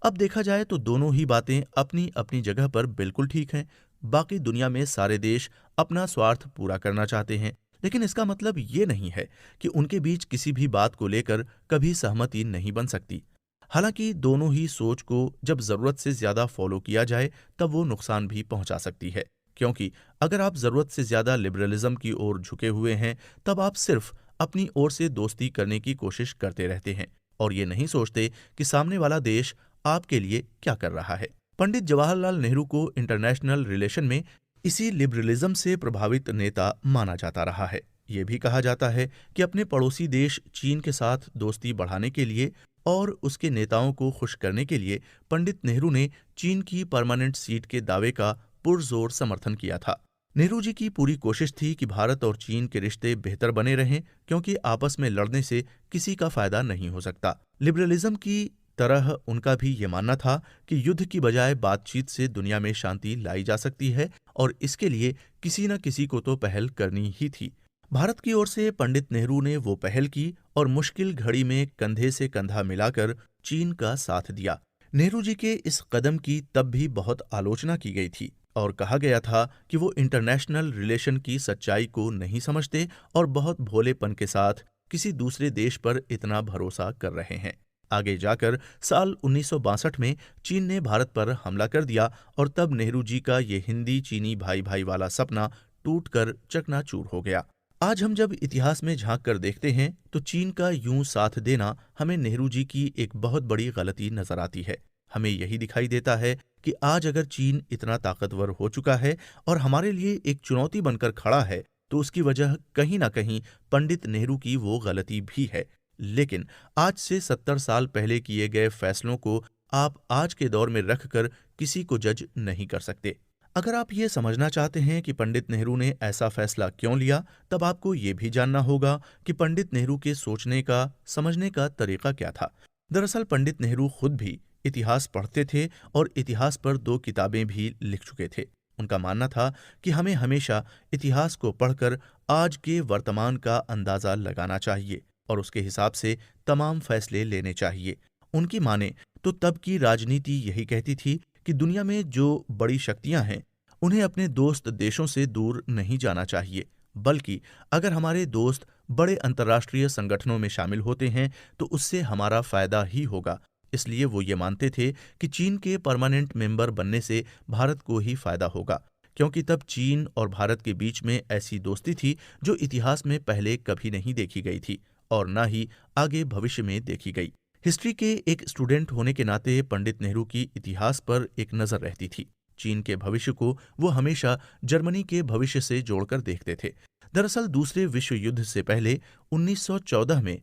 अब देखा जाए तो दोनों ही बातें अपनी अपनी जगह पर बिल्कुल ठीक हैं। बाकी दुनिया में सारे देश अपना स्वार्थ पूरा करना चाहते हैं, लेकिन इसका मतलब ये नहीं है कि उनके बीच किसी भी बात को लेकर कभी सहमति नहीं बन सकती। हालांकि दोनों ही सोच को जब जरूरत से ज्यादा फॉलो किया जाए तब वो नुकसान भी पहुंचा सकती है, क्योंकि अगर आप जरूरत से ज्यादा लिबरलिज्म की ओर झुके हुए हैं तब आप सिर्फ अपनी ओर से दोस्ती करने की कोशिश करते रहते हैं और ये नहीं सोचते कि सामने वाला देश आपके लिए क्या कर रहा है। पंडित जवाहरलाल नेहरू को इंटरनेशनल रिलेशन में इसी लिबरलिज्म से प्रभावित नेता माना जाता रहा है। ये भी कहा जाता है कि अपने पड़ोसी देश चीन के साथ दोस्ती बढ़ाने के लिए और उसके नेताओं को खुश करने के लिए पंडित नेहरू ने चीन की परमानेंट सीट के दावे का पुरजोर समर्थन किया था। नेहरू जी की पूरी कोशिश थी कि भारत और चीन के रिश्ते बेहतर बने रहें, क्योंकि आपस में लड़ने से किसी का फायदा नहीं हो सकता। लिबरलिज्म की तरह उनका भी ये मानना था कि युद्ध की बजाय बातचीत से दुनिया में शांति लाई जा सकती है और इसके लिए किसी न किसी को तो पहल करनी ही थी। भारत की ओर से पंडित नेहरू ने वो पहल की और मुश्किल घड़ी में कंधे से कंधा मिलाकर चीन का साथ दिया। नेहरू जी के इस कदम की तब भी बहुत आलोचना की गई थी और कहा गया था कि वो इंटरनेशनल रिलेशन की सच्चाई को नहीं समझते और बहुत भोलेपन के साथ किसी दूसरे देश पर इतना भरोसा कर रहे हैं। आगे जाकर साल 1962 में चीन ने भारत पर हमला कर दिया और तब नेहरू जी का ये हिंदी चीनी भाई भाई वाला सपना टूटकर चकनाचूर हो गया। आज हम जब इतिहास में झांक कर देखते हैं तो चीन का यूं साथ देना हमें नेहरू जी की एक बहुत बड़ी गलती नजर आती है। हमें यही दिखाई देता है कि आज अगर चीन इतना ताकतवर हो चुका है और हमारे लिए एक चुनौती बनकर खड़ा है तो उसकी वजह कहीं ना कहीं पंडित नेहरू की वो गलती भी है। लेकिन आज से 70 साल पहले किए गए फैसलों को आप आज के दौर में रखकर किसी को जज नहीं कर सकते। अगर आप ये समझना चाहते हैं कि पंडित नेहरू ने ऐसा फैसला क्यों लिया, तब आपको ये भी जानना होगा कि पंडित नेहरू के सोचने का, समझने का तरीका क्या था। दरअसल पंडित नेहरू खुद भी इतिहास पढ़ते थे और इतिहास पर 2 किताबें भी लिख चुके थे। उनका मानना था कि हमें हमेशा इतिहास को पढ़कर आज के वर्तमान का अंदाजा लगाना चाहिए और उसके हिसाब से तमाम फैसले लेने चाहिए। उनकी माने तो तब की राजनीति यही कहती थी कि दुनिया में जो बड़ी शक्तियां हैं उन्हें अपने दोस्त देशों से दूर नहीं जाना चाहिए, बल्कि अगर हमारे दोस्त बड़े अंतर्राष्ट्रीय संगठनों में शामिल होते हैं तो उससे हमारा फायदा ही होगा। इसलिए वो ये मानते थे कि चीन के परमानेंट मेंबर बनने से भारत को ही फायदा होगा, क्योंकि तब चीन और भारत के बीच में ऐसी दोस्ती थी जो इतिहास में पहले कभी नहीं देखी गई थी और न ही आगे भविष्य में देखी गई। हिस्ट्री के एक स्टूडेंट होने के नाते पंडित नेहरू की इतिहास पर एक नज़र रहती थी। चीन के भविष्य को वो हमेशा जर्मनी के भविष्य से जोड़कर देखते थे। दरअसल दूसरे विश्व युद्ध से पहले 1914 में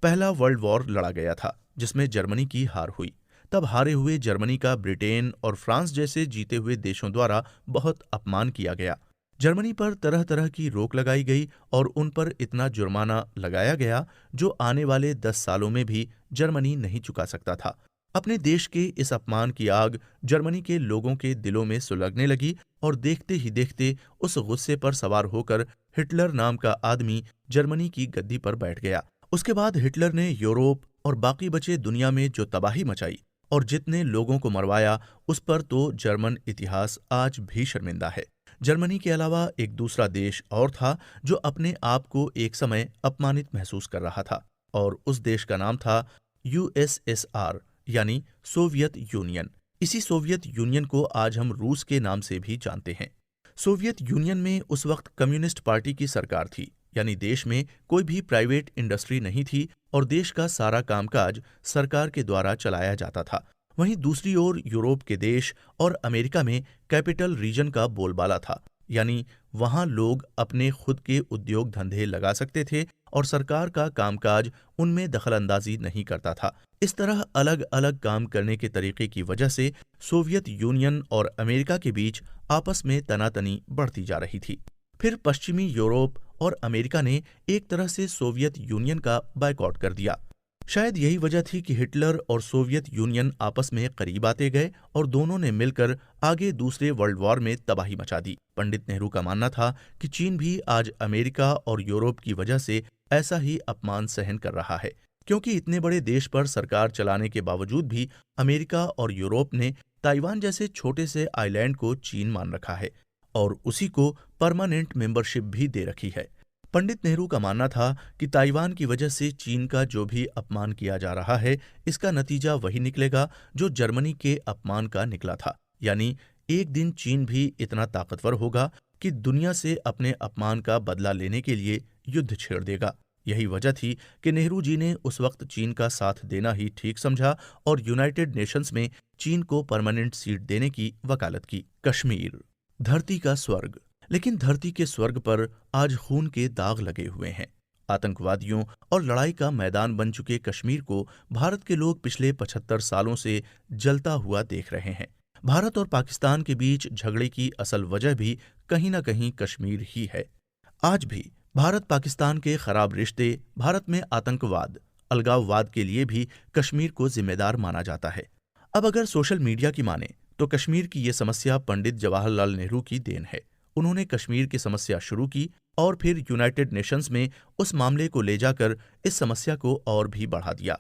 पहला वर्ल्ड वॉर लड़ा गया था, जिसमें जर्मनी की हार हुई। तब हारे हुए जर्मनी का ब्रिटेन और फ्रांस जैसे जीते हुए देशों द्वारा बहुत अपमान किया गया। जर्मनी पर तरह तरह की रोक लगाई गई और उन पर इतना जुर्माना लगाया गया जो आने वाले 10 सालों में भी जर्मनी नहीं चुका सकता था। अपने देश के इस अपमान की आग जर्मनी के लोगों के दिलों में सुलगने लगी और देखते ही देखते उस गुस्से पर सवार होकर हिटलर नाम का आदमी जर्मनी की गद्दी पर बैठ गया। उसके बाद हिटलर ने यूरोप और बाकी बचे दुनिया में जो तबाही मचाई और जितने लोगों को मरवाया, उस पर तो जर्मन इतिहास आज भी शर्मिंदा है। जर्मनी के अलावा एक दूसरा देश और था जो अपने आप को एक समय अपमानित महसूस कर रहा था, और उस देश का नाम था यूएसएसआर, यानी सोवियत यूनियन। इसी सोवियत यूनियन को आज हम रूस के नाम से भी जानते हैं। सोवियत यूनियन में उस वक्त कम्युनिस्ट पार्टी की सरकार थी, यानी देश में कोई भी प्राइवेट इंडस्ट्री नहीं थी और देश का सारा कामकाज सरकार के द्वारा चलाया जाता था। वहीं दूसरी ओर यूरोप के देश और अमेरिका में कैपिटल रीजन का बोलबाला था, यानी वहां लोग अपने खुद के उद्योग धंधे लगा सकते थे और सरकार का कामकाज उनमें दखलंदाजी नहीं करता था। इस तरह अलग अलग काम करने के तरीके की वजह से सोवियत यूनियन और अमेरिका के बीच आपस में तनातनी बढ़ती जा रही थी। फिर पश्चिमी यूरोप और अमेरिका ने एक तरह से सोवियत यूनियन का बायकॉट कर दिया। शायद यही वजह थी कि हिटलर और सोवियत यूनियन आपस में करीब आते गए और दोनों ने मिलकर आगे दूसरे वर्ल्ड वॉर में तबाही मचा दी। पंडित नेहरू का मानना था कि चीन भी आज अमेरिका और यूरोप की वजह से ऐसा ही अपमान सहन कर रहा है, क्योंकि इतने बड़े देश पर सरकार चलाने के बावजूद भी अमेरिका और यूरोप ने ताइवान जैसे छोटे से आइलैंड को चीन मान रखा है और उसी को परमानेंट मेंबरशिप भी दे रखी है। पंडित नेहरू का मानना था कि ताइवान की वजह से चीन का जो भी अपमान किया जा रहा है, इसका नतीजा वही निकलेगा जो जर्मनी के अपमान का निकला था, यानी एक दिन चीन भी इतना ताकतवर होगा कि दुनिया से अपने अपमान का बदला लेने के लिए युद्ध छेड़ देगा। यही वजह थी कि नेहरू जी ने उस वक्त चीन का साथ देना ही ठीक समझा और यूनाइटेड नेशंस में चीन को परमानेंट सीट देने की वकालत की। कश्मीर, धरती का स्वर्ग, लेकिन धरती के स्वर्ग पर आज खून के दाग लगे हुए हैं। आतंकवादियों और लड़ाई का मैदान बन चुके कश्मीर को भारत के लोग पिछले 75 सालों से जलता हुआ देख रहे हैं। भारत और पाकिस्तान के बीच झगड़े की असल वजह भी कहीं न कहीं कश्मीर ही है। आज भी भारत पाकिस्तान के खराब रिश्ते, भारत में आतंकवाद, अलगाववाद के लिए भी कश्मीर को जिम्मेदार माना जाता है। अब अगर सोशल मीडिया की माने तो कश्मीर की ये समस्या पंडित जवाहरलाल नेहरू की देन है। उन्होंने कश्मीर की समस्या शुरू की और फिर यूनाइटेड नेशंस में उस मामले को ले जाकर इस समस्या को और भी बढ़ा दिया।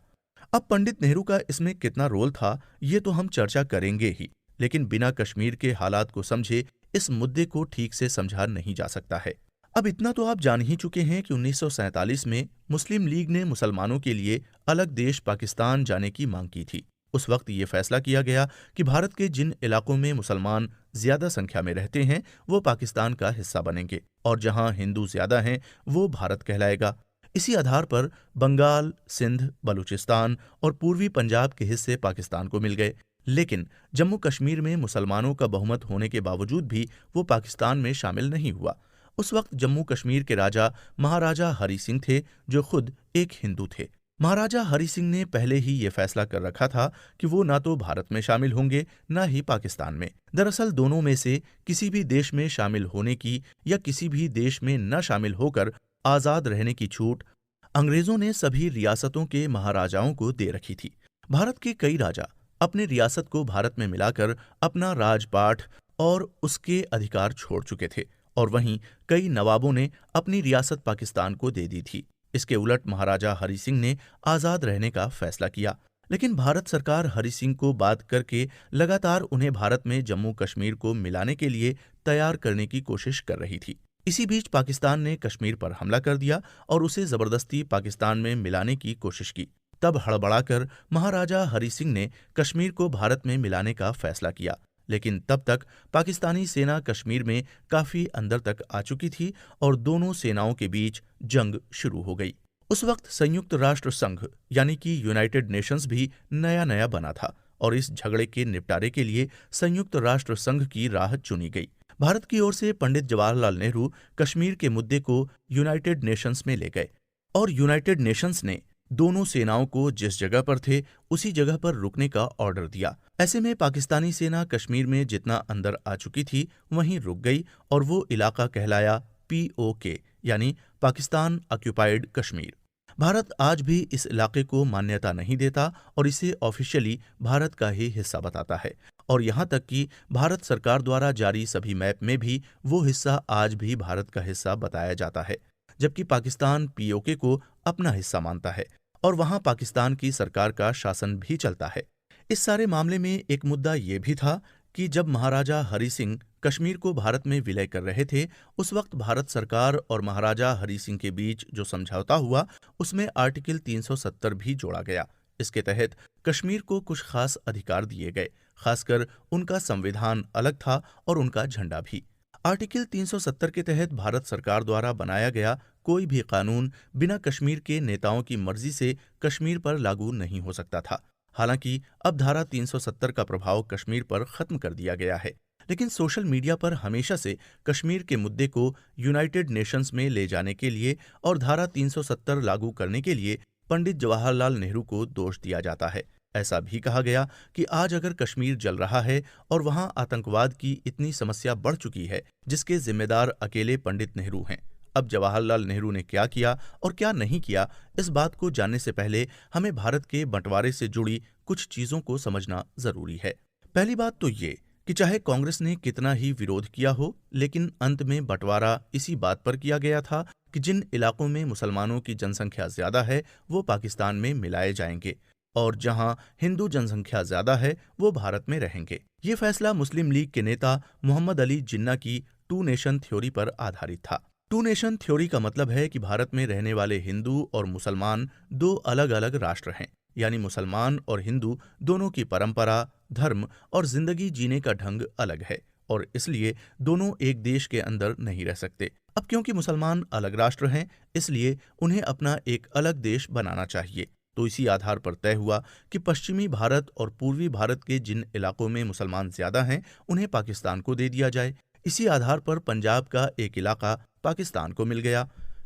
अब पंडित नेहरू का इसमें कितना रोल था, ये तो हम चर्चा करेंगे ही, लेकिन बिना कश्मीर के हालात को समझे इस मुद्दे को ठीक से समझा नहीं जा सकता है। अब इतना तो आप जान ही चुके हैं कि 1947 में मुस्लिम लीग ने मुसलमानों के लिए अलग देश पाकिस्तान जाने की मांग की थी। उस वक्त ये फैसला किया गया कि भारत के जिन इलाकों में मुसलमान ज्यादा संख्या में रहते हैं वो पाकिस्तान का हिस्सा बनेंगे और जहां हिंदू ज्यादा हैं वो भारत कहलाएगा। इसी आधार पर बंगाल, सिंध, बलूचिस्तान और पूर्वी पंजाब के हिस्से पाकिस्तान को मिल गए, लेकिन जम्मू कश्मीर में मुसलमानों का बहुमत होने के बावजूद भी वो पाकिस्तान में शामिल नहीं हुआ। उस वक्त जम्मू कश्मीर के राजा महाराजा हरि सिंह थे, जो खुद एक हिंदू थे। महाराजा हरि सिंह ने पहले ही ये फैसला कर रखा था कि वो ना तो भारत में शामिल होंगे ना ही पाकिस्तान में। दरअसल दोनों में से किसी भी देश में शामिल होने की या किसी भी देश में न शामिल होकर आज़ाद रहने की छूट अंग्रेजों ने सभी रियासतों के महाराजाओं को दे रखी थी। भारत के कई राजा अपने रियासत को भारत में मिलाकर अपना राजपाट और उसके अधिकार छोड़ चुके थे और वहीं कई नवाबों ने अपनी रियासत पाकिस्तान को दे दी थी। इसके उलट महाराजा हरि सिंह ने आज़ाद रहने का फैसला किया, लेकिन भारत सरकार हरि सिंह को बात करके लगातार उन्हें भारत में जम्मू कश्मीर को मिलाने के लिए तैयार करने की कोशिश कर रही थी। इसी बीच पाकिस्तान ने कश्मीर पर हमला कर दिया और उसे जबरदस्ती पाकिस्तान में मिलाने की कोशिश की। तब हड़बड़ाकर महाराजा हरि सिंह ने कश्मीर को भारत में मिलाने का फैसला किया, लेकिन तब तक पाकिस्तानी सेना कश्मीर में काफी अंदर तक आ चुकी थी और दोनों सेनाओं के बीच जंग शुरू हो गई। उस वक्त संयुक्त राष्ट्र संघ यानी कि यूनाइटेड नेशंस भी नया नया बना था और इस झगड़े के निपटारे के लिए संयुक्त राष्ट्र संघ की राह चुनी गई। भारत की ओर से पंडित जवाहरलाल नेहरू कश्मीर के मुद्दे को यूनाइटेड नेशंस में ले गए और यूनाइटेड नेशंस ने दोनों सेनाओं को जिस जगह पर थे उसी जगह पर रुकने का ऑर्डर दिया। ऐसे में पाकिस्तानी सेना कश्मीर में जितना अंदर आ चुकी थी वहीं रुक गई और वो इलाका कहलाया POK यानी पाकिस्तान ऑक्यूपाइड कश्मीर। भारत आज भी इस इलाके को मान्यता नहीं देता और इसे ऑफिशियली भारत का ही हिस्सा बताता है और यहाँ तक कि भारत सरकार द्वारा जारी सभी मैप में भी वो हिस्सा आज भी भारत का हिस्सा बताया जाता है, जबकि पाकिस्तान POK को अपना हिस्सा मानता है और वहाँ पाकिस्तान की सरकार का शासन भी चलता है। इस सारे मामले में एक मुद्दा ये भी था कि जब महाराजा हरि सिंह कश्मीर को भारत में विलय कर रहे थे, उस वक्त भारत सरकार और महाराजा हरि सिंह के बीच जो समझौता हुआ उसमें आर्टिकल 370 भी जोड़ा गया। इसके तहत कश्मीर को कुछ खास अधिकार दिए गए, खासकर उनका संविधान अलग था और उनका झंडा भी। आर्टिकल 370 के तहत भारत सरकार द्वारा बनाया गया कोई भी कानून बिना कश्मीर के नेताओं की मर्जी से कश्मीर पर लागू नहीं हो सकता था। हालांकि अब धारा 370 का प्रभाव कश्मीर पर खत्म कर दिया गया है, लेकिन सोशल मीडिया पर हमेशा से कश्मीर के मुद्दे को यूनाइटेड नेशंस में ले जाने के लिए और धारा 370 लागू करने के लिए पंडित जवाहरलाल नेहरू को दोष दिया जाता है। ऐसा भी कहा गया कि आज अगर कश्मीर जल रहा है और वहां आतंकवाद की इतनी समस्या बढ़ चुकी है, जिसके जिम्मेदार अकेले पंडित नेहरू हैं। अब जवाहरलाल नेहरू ने क्या किया और क्या नहीं किया, इस बात को जानने से पहले हमें भारत के बंटवारे से जुड़ी कुछ चीजों को समझना जरूरी है। पहली बात तो ये कि चाहे कांग्रेस ने कितना ही विरोध किया हो, लेकिन अंत में बंटवारा इसी बात पर किया गया था कि जिन इलाकों में मुसलमानों की जनसंख्या ज्यादा है वो पाकिस्तान में मिलाए जाएंगे और जहां हिंदू जनसंख्या ज्यादा है वो भारत में रहेंगे। ये फैसला मुस्लिम लीग के नेता मोहम्मद अली जिन्ना की 2 नेशन थ्योरी पर आधारित था। 2 नेशन थ्योरी का मतलब है कि भारत में रहने वाले हिंदू और मुसलमान 2 अलग अलग राष्ट्र हैं, यानी मुसलमान और हिंदू दोनों की परंपरा, धर्म और जिंदगी जीने का ढंग अलग है और इसलिए दोनों एक देश के अंदर नहीं रह सकते। अब क्योंकि मुसलमान अलग राष्ट्र हैं, इसलिए उन्हें अपना एक अलग देश बनाना चाहिए। तो इसी आधार पर तय हुआ कि पश्चिमी भारत और पूर्वी भारत के जिन इलाकों में मुसलमान ज्यादा हैं उन्हें पाकिस्तान को दे दिया जाए। इसी आधार पर पंजाब का एक इलाका पाकिस्तान को मिल गया,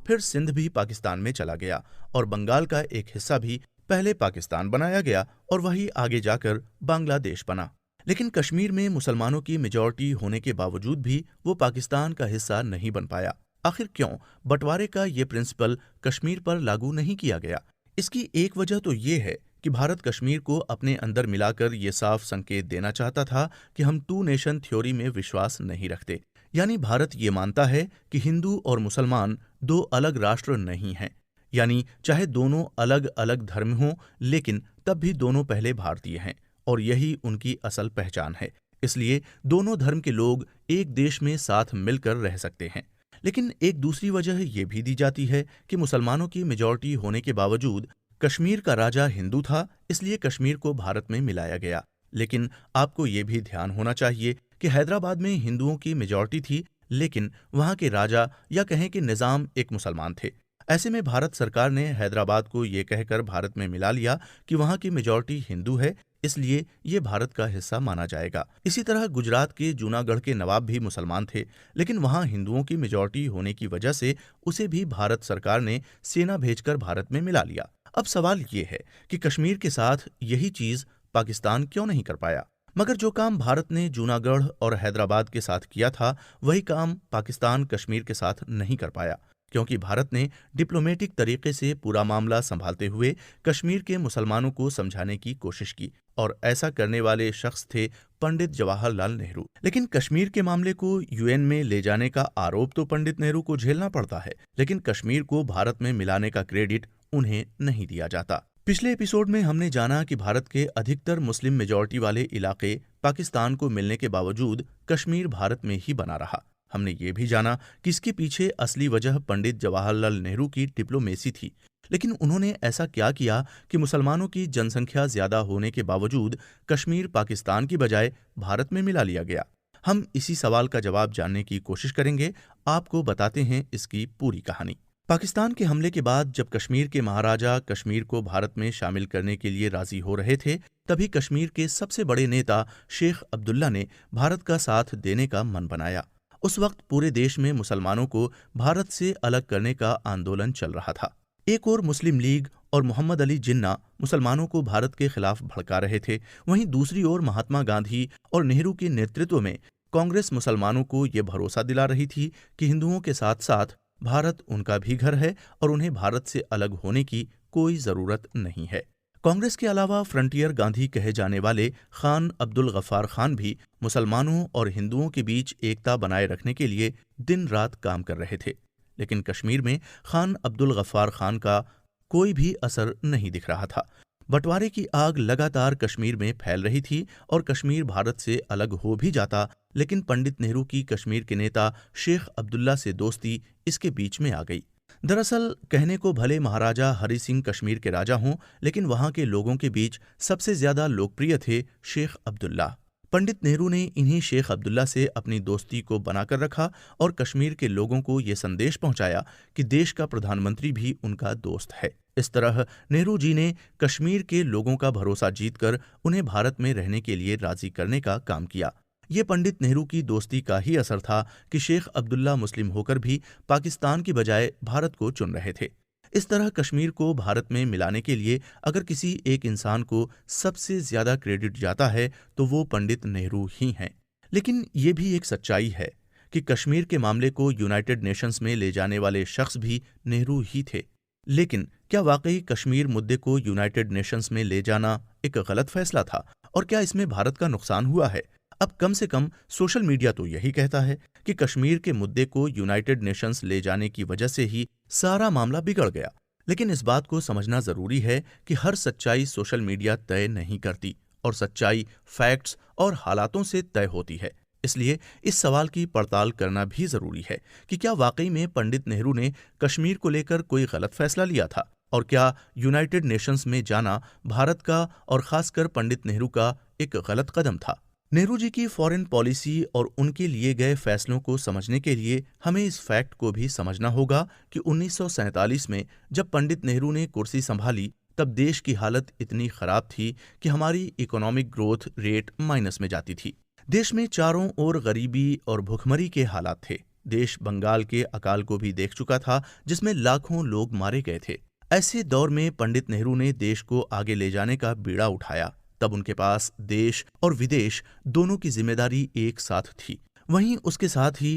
फिर सिंध भी पाकिस्तान में चला गया और बंगाल का एक हिस्सा भी पहले पाकिस्तान बनाया गया और वही आगे जाकर बांग्लादेश बना। लेकिन कश्मीर में मुसलमानों की मेजॉरिटी होने के बावजूद भी वो पाकिस्तान का हिस्सा नहीं बन पाया। आखिर क्यों बंटवारे का ये प्रिंसिपल कश्मीर पर लागू नहीं किया गया? इसकी एक वजह तो ये है कि भारत कश्मीर को अपने अंदर मिलाकर ये साफ संकेत देना चाहता था कि हम 2 नेशन थ्योरी में विश्वास नहीं रखते। यानी भारत ये मानता है कि हिंदू और मुसलमान 2 अलग राष्ट्र नहीं हैं, यानी चाहे दोनों अलग अलग धर्म हों, लेकिन तब भी दोनों पहले भारतीय हैं और यही उनकी असल पहचान है। इसलिए दोनों धर्म के लोग एक देश में साथ मिलकर रह सकते हैं। लेकिन एक दूसरी वजह ये भी दी जाती है कि मुसलमानों की मेजॉरिटी होने के बावजूद कश्मीर का राजा हिंदू था, इसलिए कश्मीर को भारत में मिलाया गया। लेकिन आपको ये भी ध्यान होना चाहिए कि हैदराबाद में हिंदुओं की मेजॉरिटी थी, लेकिन वहाँ के राजा या कहें कि निजाम एक मुसलमान थे। ऐसे में भारत सरकार ने हैदराबाद को ये कहकर भारत में मिला लिया कि वहाँ की मेजॉरिटी हिंदू है, इसलिए ये भारत का हिस्सा माना जाएगा। इसी तरह गुजरात के जूनागढ़ के नवाब भी मुसलमान थे, लेकिन वहाँ हिंदुओं की मेजॉरिटी होने की वजह से उसे भी भारत सरकार ने सेना भेजकर भारत में मिला लिया। अब सवाल ये है कि कश्मीर के साथ यही चीज पाकिस्तान क्यों नहीं कर पाया? मगर जो काम भारत ने जूनागढ़ और हैदराबाद के साथ किया था, वही काम पाकिस्तान कश्मीर के साथ नहीं कर पाया, क्योंकि भारत ने डिप्लोमेटिक तरीके से पूरा मामला संभालते हुए कश्मीर के मुसलमानों को समझाने की कोशिश की और ऐसा करने वाले शख्स थे पंडित जवाहरलाल नेहरू। लेकिन कश्मीर के मामले को UN में ले जाने का आरोप तो पंडित नेहरू को झेलना पड़ता है, लेकिन कश्मीर को भारत में मिलाने का क्रेडिट उन्हें नहीं दिया जाता। पिछले एपिसोड में हमने जाना कि भारत के अधिकतर मुस्लिम मेजॉरिटी वाले इलाके पाकिस्तान को मिलने के बावजूद कश्मीर भारत में ही बना रहा। हमने ये भी जाना कि इसके पीछे असली वजह पंडित जवाहरलाल नेहरू की डिप्लोमेसी थी। लेकिन उन्होंने ऐसा क्या किया कि मुसलमानों की जनसंख्या ज्यादा होने के बावजूद कश्मीर पाकिस्तान की बजाय भारत में मिला लिया गया। हम इसी सवाल का जवाब जानने की कोशिश करेंगे। आपको बताते हैं इसकी पूरी कहानी। पाकिस्तान के हमले के बाद जब कश्मीर के महाराजा कश्मीर को भारत में शामिल करने के लिए राजी हो रहे थे, तभी कश्मीर के सबसे बड़े नेता शेख अब्दुल्ला ने भारत का साथ देने का मन बनाया। उस वक्त पूरे देश में मुसलमानों को भारत से अलग करने का आंदोलन चल रहा था। एक ओर मुस्लिम लीग और मोहम्मद अली जिन्ना मुसलमानों को भारत के खिलाफ भड़का रहे थे, वहीं दूसरी ओर महात्मा गांधी और नेहरू के नेतृत्व में कांग्रेस मुसलमानों को ये भरोसा दिला रही थी कि हिंदुओं के साथ साथ भारत उनका भी घर है और उन्हें भारत से अलग होने की कोई जरूरत नहीं है। कांग्रेस के अलावा फ्रंटियर गांधी कहे जाने वाले खान अब्दुल गफ्फार खान भी मुसलमानों और हिंदुओं के बीच एकता बनाए रखने के लिए दिन रात काम कर रहे थे। लेकिन कश्मीर में खान अब्दुल गफ्फार खान का कोई भी असर नहीं दिख रहा था। बंटवारे की आग लगातार कश्मीर में फैल रही थी और कश्मीर भारत से अलग हो भी जाता, लेकिन पंडित नेहरू की कश्मीर के नेता शेख अब्दुल्ला से दोस्ती इसके बीच में आ गई। दरअसल कहने को भले महाराजा हरि सिंह कश्मीर के राजा हों, लेकिन वहां के लोगों के बीच सबसे ज्यादा लोकप्रिय थे शेख अब्दुल्ला। पंडित नेहरू ने इन्हीं शेख अब्दुल्ला से अपनी दोस्ती को बनाकर रखा और कश्मीर के लोगों को ये संदेश पहुंचाया कि देश का प्रधानमंत्री भी उनका दोस्त है। इस तरह नेहरू जी ने कश्मीर के लोगों का भरोसा जीतकर उन्हें भारत में रहने के लिए राजी करने का काम किया। ये पंडित नेहरू की दोस्ती का ही असर था कि शेख अब्दुल्ला मुस्लिम होकर भी पाकिस्तान की बजाय भारत को चुन रहे थे। इस तरह कश्मीर को भारत में मिलाने के लिए अगर किसी एक इंसान को सबसे ज्यादा क्रेडिट जाता है तो वो पंडित नेहरू ही हैं। लेकिन ये भी एक सच्चाई है कि कश्मीर के मामले को यूनाइटेड नेशंस में ले जाने वाले शख्स भी नेहरू ही थे। लेकिन क्या वाकई कश्मीर मुद्दे को यूनाइटेड नेशंस में ले जाना एक गलत फैसला था और क्या इसमें भारत का नुकसान हुआ है? अब कम से कम सोशल मीडिया तो यही कहता है कि कश्मीर के मुद्दे को यूनाइटेड नेशंस ले जाने की वजह से ही सारा मामला बिगड़ गया। लेकिन इस बात को समझना जरूरी है कि हर सच्चाई सोशल मीडिया तय नहीं करती और सच्चाई फैक्ट्स और हालातों से तय होती है। इसलिए इस सवाल की पड़ताल करना भी जरूरी है कि क्या वाकई में पंडित नेहरू ने कश्मीर को लेकर कोई गलत फैसला लिया था और क्या यूनाइटेड नेशंस में जाना भारत का और खासकर पंडित नेहरू का एक गलत कदम था। नेहरू जी की फॉरेन पॉलिसी और उनके लिए गए फैसलों को समझने के लिए हमें इस फैक्ट को भी समझना होगा कि 1947 में जब पंडित नेहरू ने कुर्सी संभाली तब देश की हालत इतनी खराब थी कि हमारी इकोनॉमिक ग्रोथ रेट माइनस में जाती थी। देश में चारों ओर गरीबी और भुखमरी के हालात थे। देश बंगाल के अकाल को भी देख चुका था जिसमें लाखों लोग मारे गए थे। ऐसे दौर में पंडित नेहरू ने देश को आगे ले जाने का बीड़ा उठाया। तब उनके पास देश और विदेश दोनों की जिम्मेदारी एक साथ थी। वहीं उसके साथ ही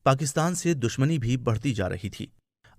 पाकिस्तान से दुश्मनी भी बढ़ती जा रही थी।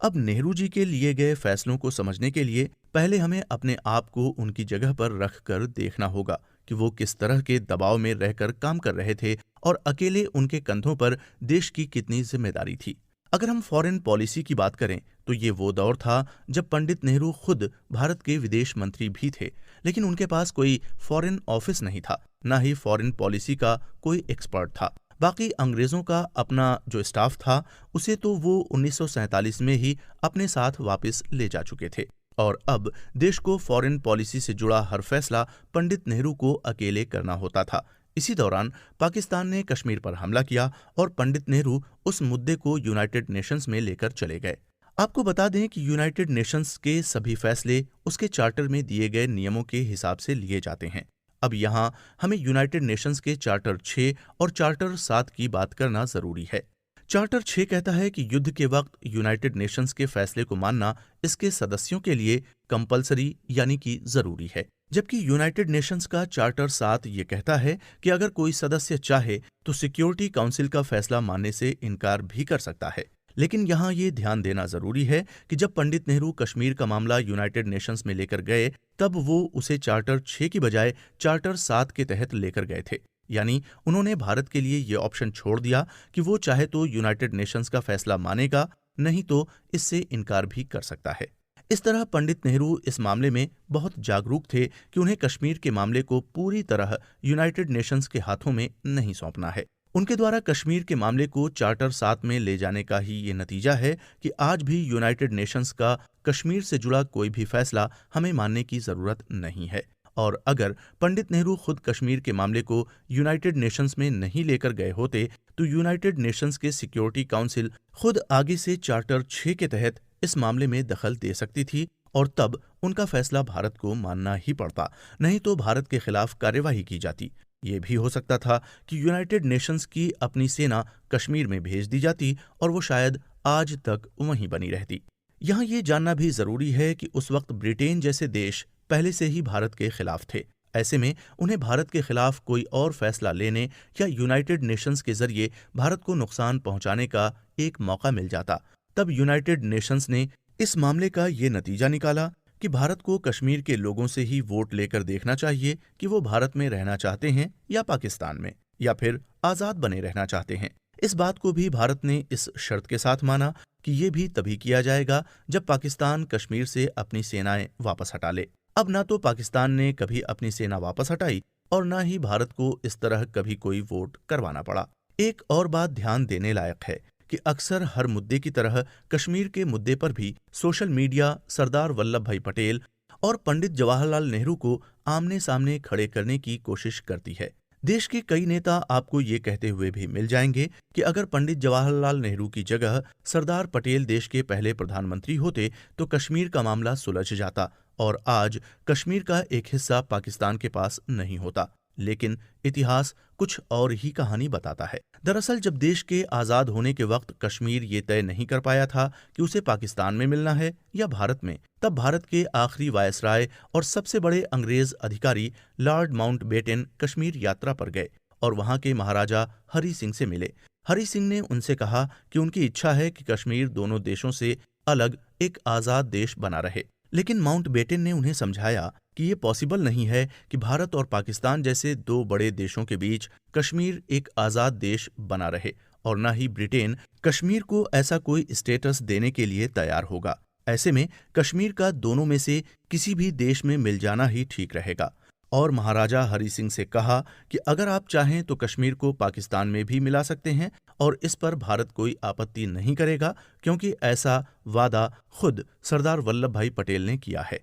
अब नेहरू जी के लिए गए फैसलों को समझने के लिए पहले हमें अपने आप को उनकी जगह पर रख कर देखना होगा कि वो किस तरह के दबाव में रहकर काम कर रहे थे और अकेले उनके कंधों पर देश की कितनी जिम्मेदारी थी। अगर हम फॉरेन पॉलिसी की बात करें तो ये वो दौर था जब पंडित नेहरू खुद भारत के विदेश मंत्री भी थे, लेकिन उनके पास कोई फॉरेन ऑफिस नहीं था, न ही फॉरेन पॉलिसी का कोई एक्सपर्ट था। बाकी अंग्रेजों का अपना जो स्टाफ था उसे तो वो 1947 में ही अपने साथ वापस ले जा चुके थे और अब देश को फॉरेन पॉलिसी से जुड़ा हर फैसला पंडित नेहरू को अकेले करना होता था। इसी दौरान पाकिस्तान ने कश्मीर पर हमला किया और पंडित नेहरू उस मुद्दे को यूनाइटेड नेशंस में लेकर चले गए। आपको बता दें कि यूनाइटेड नेशंस के सभी फैसले उसके चार्टर में दिए गए नियमों के हिसाब से लिए जाते हैं। अब यहाँ हमें यूनाइटेड नेशंस के चार्टर 6 और चार्टर 7 की बात करना जरूरी है। चार्टर 6 कहता है कि युद्ध के वक्त यूनाइटेड नेशंस के फैसले को मानना इसके सदस्यों के लिए कंपलसरी यानी कि जरूरी है, जबकि यूनाइटेड नेशंस का चार्टर 7 ये कहता है कि अगर कोई सदस्य चाहे तो सिक्योरिटी काउंसिल का फैसला मानने से इनकार भी कर सकता है। लेकिन यहाँ ये ध्यान देना जरूरी है कि जब पंडित नेहरू कश्मीर का मामला यूनाइटेड नेशंस में लेकर गए तब वो उसे चार्टर 6 की बजाय चार्टर 7 के तहत लेकर गए थे। यानी उन्होंने भारत के लिए ये ऑप्शन छोड़ दिया कि वो चाहे तो यूनाइटेड नेशंस का फैसला मानेगा, नहीं तो इससे इनकार भी कर सकता है। इस तरह पंडित नेहरू इस मामले में बहुत जागरूक थे कि उन्हें कश्मीर के मामले को पूरी तरह यूनाइटेड नेशंस के हाथों में नहीं सौंपना है। उनके द्वारा कश्मीर के मामले को चार्टर 7 में ले जाने का ही ये नतीजा है कि आज भी यूनाइटेड नेशंस का कश्मीर से जुड़ा कोई भी फैसला हमें मानने की जरूरत नहीं है। और अगर पंडित नेहरू खुद कश्मीर के मामले को यूनाइटेड नेशंस में नहीं लेकर गए होते तो यूनाइटेड नेशंस के सिक्योरिटी काउंसिल खुद आगे से चार्टर 6 के तहत इस मामले में दखल दे सकती थी और तब उनका फैसला भारत को मानना ही पड़ता, नहीं तो भारत के खिलाफ कार्यवाही की जाती। ये भी हो सकता था कि यूनाइटेड नेशंस की अपनी सेना कश्मीर में भेज दी जाती और वो शायद आज तक वहीं बनी रहती। यहाँ ये जानना भी जरूरी है कि उस वक्त ब्रिटेन जैसे देश पहले से ही भारत के खिलाफ थे। ऐसे में उन्हें भारत के खिलाफ कोई और फैसला लेने या यूनाइटेड नेशंस के जरिए भारत को नुकसान पहुंचाने का एक मौका मिल जाता। तब यूनाइटेड नेशंस ने इस मामले का ये नतीजा निकाला कि भारत को कश्मीर के लोगों से ही वोट लेकर देखना चाहिए कि वो भारत में रहना चाहते हैं या पाकिस्तान में, या फिर आजाद बने रहना चाहते हैं। इस बात को भी भारत ने इस शर्त के साथ माना कि ये भी तभी किया जाएगा जब पाकिस्तान कश्मीर से अपनी सेनाएं वापस हटा ले। अब ना तो पाकिस्तान ने कभी अपनी सेना वापस हटाई और ना ही भारत को इस तरह कभी कोई वोट करवाना पड़ा। एक और बात ध्यान देने लायक है कि अक्सर हर मुद्दे की तरह कश्मीर के मुद्दे पर भी सोशल मीडिया सरदार वल्लभ भाई पटेल और पंडित जवाहरलाल नेहरू को आमने सामने खड़े करने की कोशिश करती है। देश के कई नेता आपको ये कहते हुए भी मिल जाएंगे कि अगर पंडित जवाहरलाल नेहरू की जगह सरदार पटेल देश के पहले प्रधानमंत्री होते तो कश्मीर का मामला सुलझ जाता और आज कश्मीर का एक हिस्सा पाकिस्तान के पास नहीं होता। लेकिन इतिहास कुछ और ही कहानी बताता है। दरअसल जब देश के आज़ाद होने के वक्त कश्मीर ये तय नहीं कर पाया था कि उसे पाकिस्तान में मिलना है या भारत में, तब भारत के आखिरी वायसराय और सबसे बड़े अंग्रेज अधिकारी लॉर्ड माउंटबेटन कश्मीर यात्रा पर गए और वहां के महाराजा हरि सिंह से मिले। हरि सिंह ने उनसे कहा कि उनकी इच्छा है कि कश्मीर दोनों देशों से अलग एक आज़ाद देश बना रहे। लेकिन माउंटबेटन ने उन्हें समझाया कि ये पॉसिबल नहीं है कि भारत और पाकिस्तान जैसे दो बड़े देशों के बीच कश्मीर एक आज़ाद देश बना रहे और न ही ब्रिटेन कश्मीर को ऐसा कोई स्टेटस देने के लिए तैयार होगा। ऐसे में कश्मीर का दोनों में से किसी भी देश में मिल जाना ही ठीक रहेगा। और महाराजा हरि सिंह से कहा कि अगर आप चाहें तो कश्मीर को पाकिस्तान में भी मिला सकते हैं और इस पर भारत कोई आपत्ति नहीं करेगा, क्योंकि ऐसा वादा खुद सरदार वल्लभ भाई पटेल ने किया है।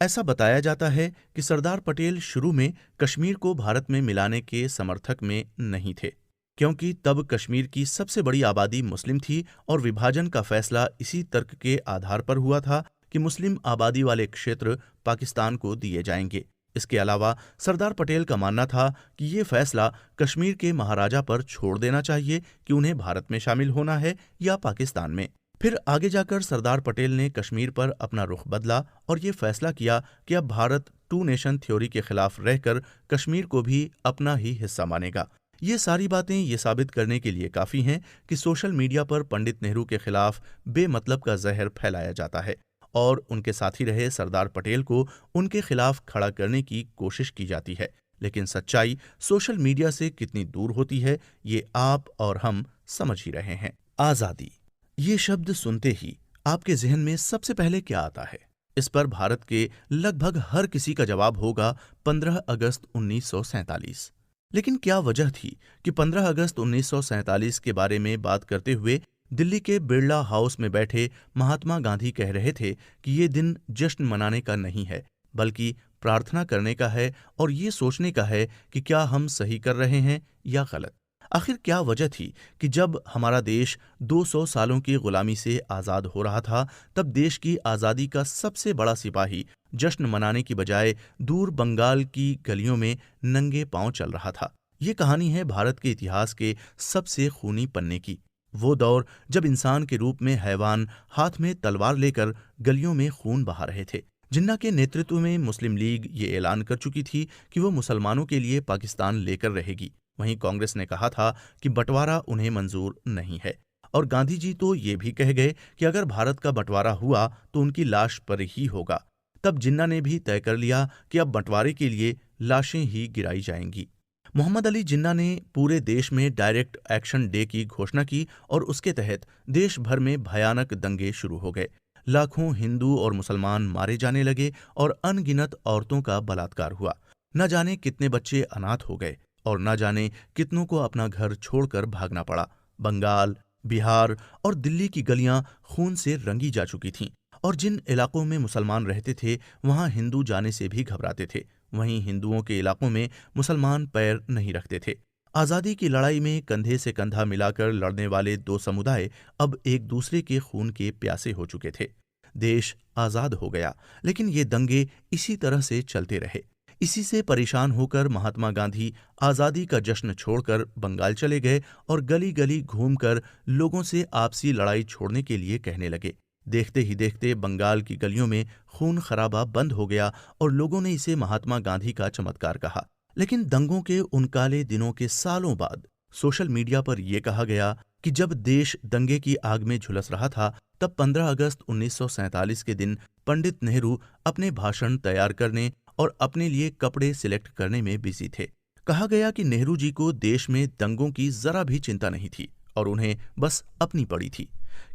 ऐसा बताया जाता है कि सरदार पटेल शुरू में कश्मीर को भारत में मिलाने के समर्थक में नहीं थे, क्योंकि तब कश्मीर की सबसे बड़ी आबादी मुस्लिम थी और विभाजन का फैसला इसी तर्क के आधार पर हुआ था कि मुस्लिम आबादी वाले क्षेत्र पाकिस्तान को दिए जाएंगे। इसके अलावा सरदार पटेल का मानना था कि ये फैसला कश्मीर के महाराजा पर छोड़ देना चाहिए कि उन्हें भारत में शामिल होना है या पाकिस्तान में। फिर आगे जाकर सरदार पटेल ने कश्मीर पर अपना रुख बदला और ये फैसला किया कि अब भारत टू नेशन थ्योरी के खिलाफ रहकर कश्मीर को भी अपना ही हिस्सा मानेगा। ये सारी बातें ये साबित करने के लिए काफ़ी हैं कि सोशल मीडिया पर पंडित नेहरू के खिलाफ बेमतलब का जहर फैलाया जाता है और उनके साथी रहे सरदार पटेल को उनके खिलाफ खड़ा करने की कोशिश की जाती है। लेकिन सच्चाई सोशल मीडिया से कितनी दूर होती है ये आप और हम समझ ही रहे हैं। आज़ादी, ये शब्द सुनते ही आपके जहन में सबसे पहले क्या आता है? इस पर भारत के लगभग हर किसी का जवाब होगा 15 अगस्त 1947। लेकिन क्या वजह थी कि 15 अगस्त 1947 के बारे में बात करते हुए दिल्ली के बिरला हाउस में बैठे महात्मा गांधी कह रहे थे कि ये दिन जश्न मनाने का नहीं है, बल्कि प्रार्थना करने का है और ये सोचने का है कि क्या हम सही कर रहे हैं या गलत। आखिर क्या वजह थी कि जब हमारा देश 200 सालों की गुलामी से आज़ाद हो रहा था, तब देश की आज़ादी का सबसे बड़ा सिपाही जश्न मनाने की बजाय दूर बंगाल की गलियों में नंगे पांव चल रहा था। ये कहानी है भारत के इतिहास के सबसे खूनी पन्ने की। वो दौर जब इंसान के रूप में हैवान हाथ में तलवार लेकर गलियों में खून बहा रहे थे। जिन्ना के नेतृत्व में मुस्लिम लीग ये ऐलान कर चुकी थी कि वो मुसलमानों के लिए पाकिस्तान लेकर रहेगी। वहीं कांग्रेस ने कहा था कि बंटवारा उन्हें मंजूर नहीं है और गांधी जी तो ये भी कह गए कि अगर भारत का बंटवारा हुआ तो उनकी लाश पर ही होगा। तब जिन्ना ने भी तय कर लिया कि अब बंटवारे के लिए लाशें ही गिराई जाएंगी। मोहम्मद अली जिन्ना ने पूरे देश में डायरेक्ट एक्शन डे की घोषणा की और उसके तहत देश भर में भयानक दंगे शुरू हो गए। लाखों हिंदू और मुसलमान मारे जाने लगे और अनगिनत औरतों का बलात्कार हुआ। न जाने कितने बच्चे अनाथ हो गए और न जाने कितनों को अपना घर छोड़कर भागना पड़ा। बंगाल, बिहार और दिल्ली की गलियां खून से रंगी जा चुकी थीं और जिन इलाकों में मुसलमान रहते थे वहां हिंदू जाने से भी घबराते थे। वहीं हिंदुओं के इलाकों में मुसलमान पैर नहीं रखते थे। आजादी की लड़ाई में कंधे से कंधा मिलाकर लड़ने वाले दो समुदाय अब एक दूसरे के खून के प्यासे हो चुके थे। देश आजाद हो गया, लेकिन ये दंगे इसी तरह से चलते रहे। इसी से परेशान होकर महात्मा गांधी आजादी का जश्न छोड़कर बंगाल चले गए और गली गली घूमकर लोगों से आपसी लड़ाई छोड़ने के लिए कहने लगे। देखते ही देखते बंगाल की गलियों में खून खराबा बंद हो गया और लोगों ने इसे महात्मा गांधी का चमत्कार कहा। लेकिन दंगों के उन काले दिनों के सालों बाद सोशल मीडिया पर यह कहा गया कि जब देश दंगे की आग में झुलस रहा था, तब 15 अगस्त 1947 के दिन पंडित नेहरू अपने भाषण तैयार करने और अपने लिए कपड़े सिलेक्ट करने में बिजी थे। कहा गया कि नेहरू जी को देश में दंगों की जरा भी चिंता नहीं थी और उन्हें बस अपनी पड़ी थी।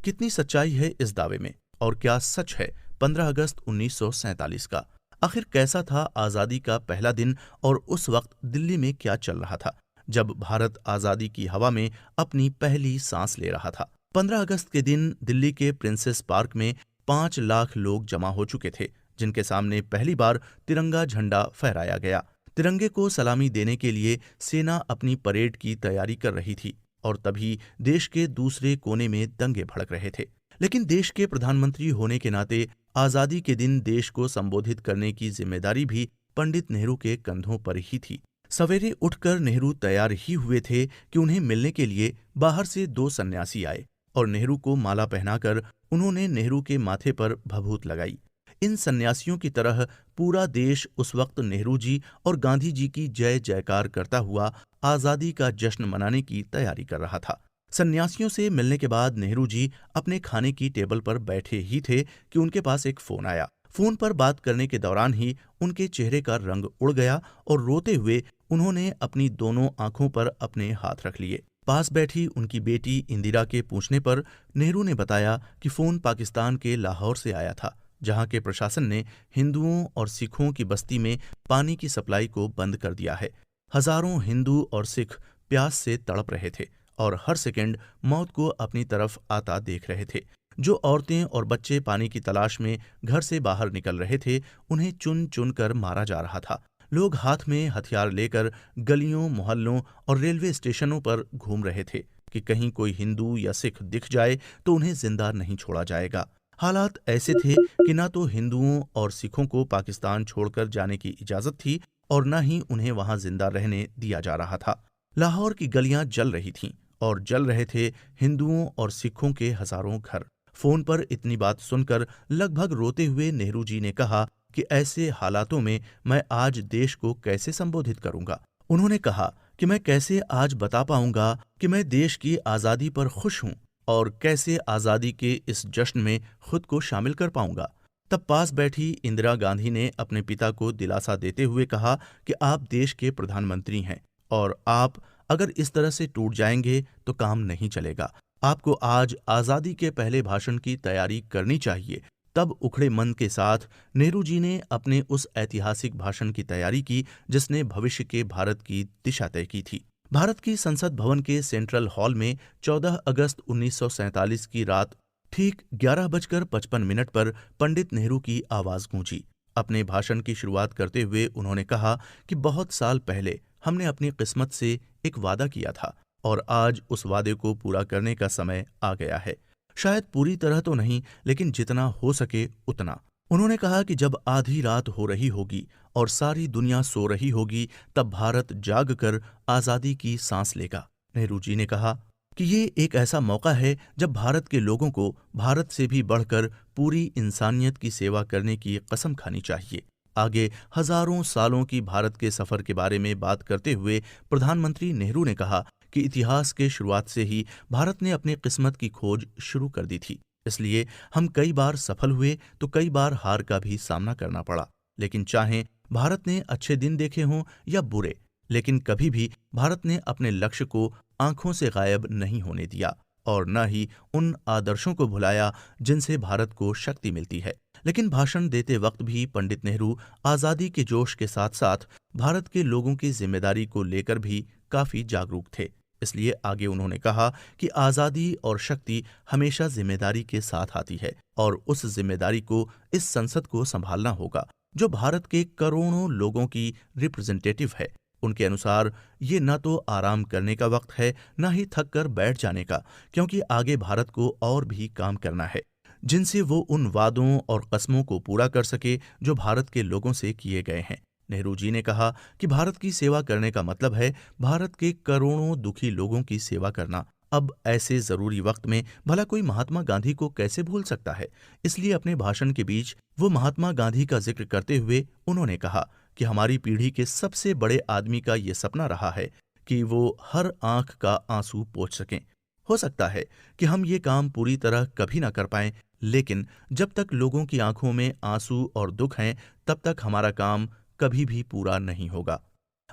कितनी सच्चाई है इस दावे में, और क्या सच है 15 अगस्त 1947 का? आखिर कैसा था आजादी का पहला दिन और उस वक्त दिल्ली में क्या चल रहा था जब भारत आजादी की हवा में अपनी पहली सांस ले रहा था? 15 अगस्त के दिन दिल्ली के प्रिंसेस पार्क में 5 लाख लोग जमा हो चुके थे, जिनके सामने पहली बार तिरंगा झंडा फहराया गया। तिरंगे को सलामी देने के लिए सेना अपनी परेड की तैयारी कर रही थी और तभी देश के दूसरे कोने में दंगे भड़क रहे थे। लेकिन देश के प्रधानमंत्री होने के नाते आजादी के दिन देश को संबोधित करने की जिम्मेदारी भी पंडित नेहरू के कंधों पर ही थी। सवेरे उठकर नेहरू तैयार ही हुए थे कि उन्हें मिलने के लिए बाहर से 2 सन्यासी आए और नेहरू को माला पहनाकर उन्होंने नेहरू के माथे पर भभूत लगाई। इन सन्यासियों की तरह पूरा देश उस वक्त नेहरू जी और गांधी जी की जय जयकार करता हुआ आजादी का जश्न मनाने की तैयारी कर रहा था। सन्यासियों से मिलने के बाद नेहरू जी अपने खाने की टेबल पर बैठे ही थे कि उनके पास एक फोन आया। फोन पर बात करने के दौरान ही उनके चेहरे का रंग उड़ गया और रोते हुए उन्होंने अपनी दोनों आंखों पर अपने हाथ रख लिए। पास बैठी उनकी बेटी इंदिरा के पूछने पर नेहरू ने बताया कि फोन पाकिस्तान के लाहौर से आया था, जहां के प्रशासन ने हिंदुओं और सिखों की बस्ती में पानी की सप्लाई को बंद कर दिया है। हजारों हिंदू और सिख प्यास से तड़प रहे थे और हर सेकंड मौत को अपनी तरफ आता देख रहे थे। जो औरतें और बच्चे पानी की तलाश में घर से बाहर निकल रहे थे, उन्हें चुन चुन कर मारा जा रहा था। लोग हाथ में हथियार लेकर गलियों, मोहल्लों और रेलवे स्टेशनों पर घूम रहे थे कि कहीं कोई हिंदू या सिख दिख जाए तो उन्हें जिंदा नहीं छोड़ा जाएगा। हालात ऐसे थे कि न तो हिंदुओं और सिखों को पाकिस्तान छोड़कर जाने की इजाजत थी और न ही उन्हें वहां जिंदा रहने दिया जा रहा था। लाहौर की गलियां जल रही थीं और जल रहे थे हिंदुओं और सिखों के हजारों घर। फोन पर इतनी बात सुनकर लगभग रोते हुए नेहरू जी ने कहा कि ऐसे हालातों में मैं आज देश को कैसे संबोधित करूंगा। उन्होंने कहा कि मैं कैसे आज बता पाऊंगा कि मैं देश की आजादी पर खुश हूं और कैसे आजादी के इस जश्न में खुद को शामिल कर पाऊंगा। तब पास बैठी इंदिरा गांधी ने अपने पिता को दिलासा देते हुए कहा कि आप देश के प्रधानमंत्री हैं और आप अगर इस तरह से टूट जाएंगे तो काम नहीं चलेगा। आपको आज आजादी के पहले भाषण की तैयारी करनी चाहिए। तब उखड़े मन के साथ नेहरू जी ने अपने उस ऐतिहासिक भाषण की तैयारी की जिसने भविष्य के भारत की दिशा तय की थी। भारत की संसद भवन के सेंट्रल हॉल में 14 अगस्त 1947 की रात ठीक 11:55 पर पंडित नेहरू की आवाज गूंजी। अपने भाषण की शुरुआत करते हुए उन्होंने कहा कि बहुत साल पहले हमने अपनी किस्मत से एक वादा किया था और आज उस वादे को पूरा करने का समय आ गया है। शायद पूरी तरह तो नहीं, लेकिन जितना हो सके उतना। उन्होंने कहा कि जब आधी रात हो रही होगी और सारी दुनिया सो रही होगी, तब भारत जाग कर आजादी की सांस लेगा। नेहरू जी ने कहा कि ये एक ऐसा मौका है जब भारत के लोगों को भारत से भी बढ़कर पूरी इंसानियत की सेवा करने की कसम खानी चाहिए। आगे हजारों सालों की भारत के सफर के बारे में बात करते हुए प्रधानमंत्री नेहरू ने कहा कि इतिहास के शुरुआत से ही भारत ने अपनी किस्मत की खोज शुरू कर दी थी। इसलिए हम कई बार सफल हुए तो कई बार हार का भी सामना करना पड़ा। लेकिन चाहे भारत ने अच्छे दिन देखे हों या बुरे, लेकिन कभी भी भारत ने अपने लक्ष्य को आंखों से गायब नहीं होने दिया और न ही उन आदर्शों को भुलाया जिनसे भारत को शक्ति मिलती है। लेकिन भाषण देते वक्त भी पंडित नेहरू आज़ादी के जोश के साथ साथ भारत के लोगों की जिम्मेदारी को लेकर भी काफी जागरूक थे। इसलिए आगे उन्होंने कहा कि आज़ादी और शक्ति हमेशा जिम्मेदारी के साथ आती है और उस जिम्मेदारी को इस संसद को संभालना होगा जो भारत के करोड़ों लोगों की रिप्रेजेंटेटिव है। उनके अनुसार ये न तो आराम करने का वक्त है न ही थक कर बैठ जाने का, क्योंकि आगे भारत को और भी काम करना है जिनसे वो उन वादों और कस्मों को पूरा कर सके जो भारत के लोगों से किए गए हैं। नेहरू जी ने कहा कि भारत की सेवा करने का मतलब है भारत के करोड़ों दुखी लोगों की सेवा करना। अब ऐसे जरूरी वक्त में भला कोई महात्मा गांधी को कैसे भूल सकता है। इसलिए अपने भाषण के बीच वो महात्मा गांधी का जिक्र करते हुए उन्होंने कहा कि हमारी पीढ़ी के सबसे बड़े आदमी का ये सपना रहा है कि वो हर आंख का आंसू पोंछ सकें। हो सकता है कि हम ये काम पूरी तरह कभी ना कर पाएं, लेकिन जब तक लोगों की आंखों में आंसू और दुख हैं तब तक हमारा काम कभी भी पूरा नहीं होगा।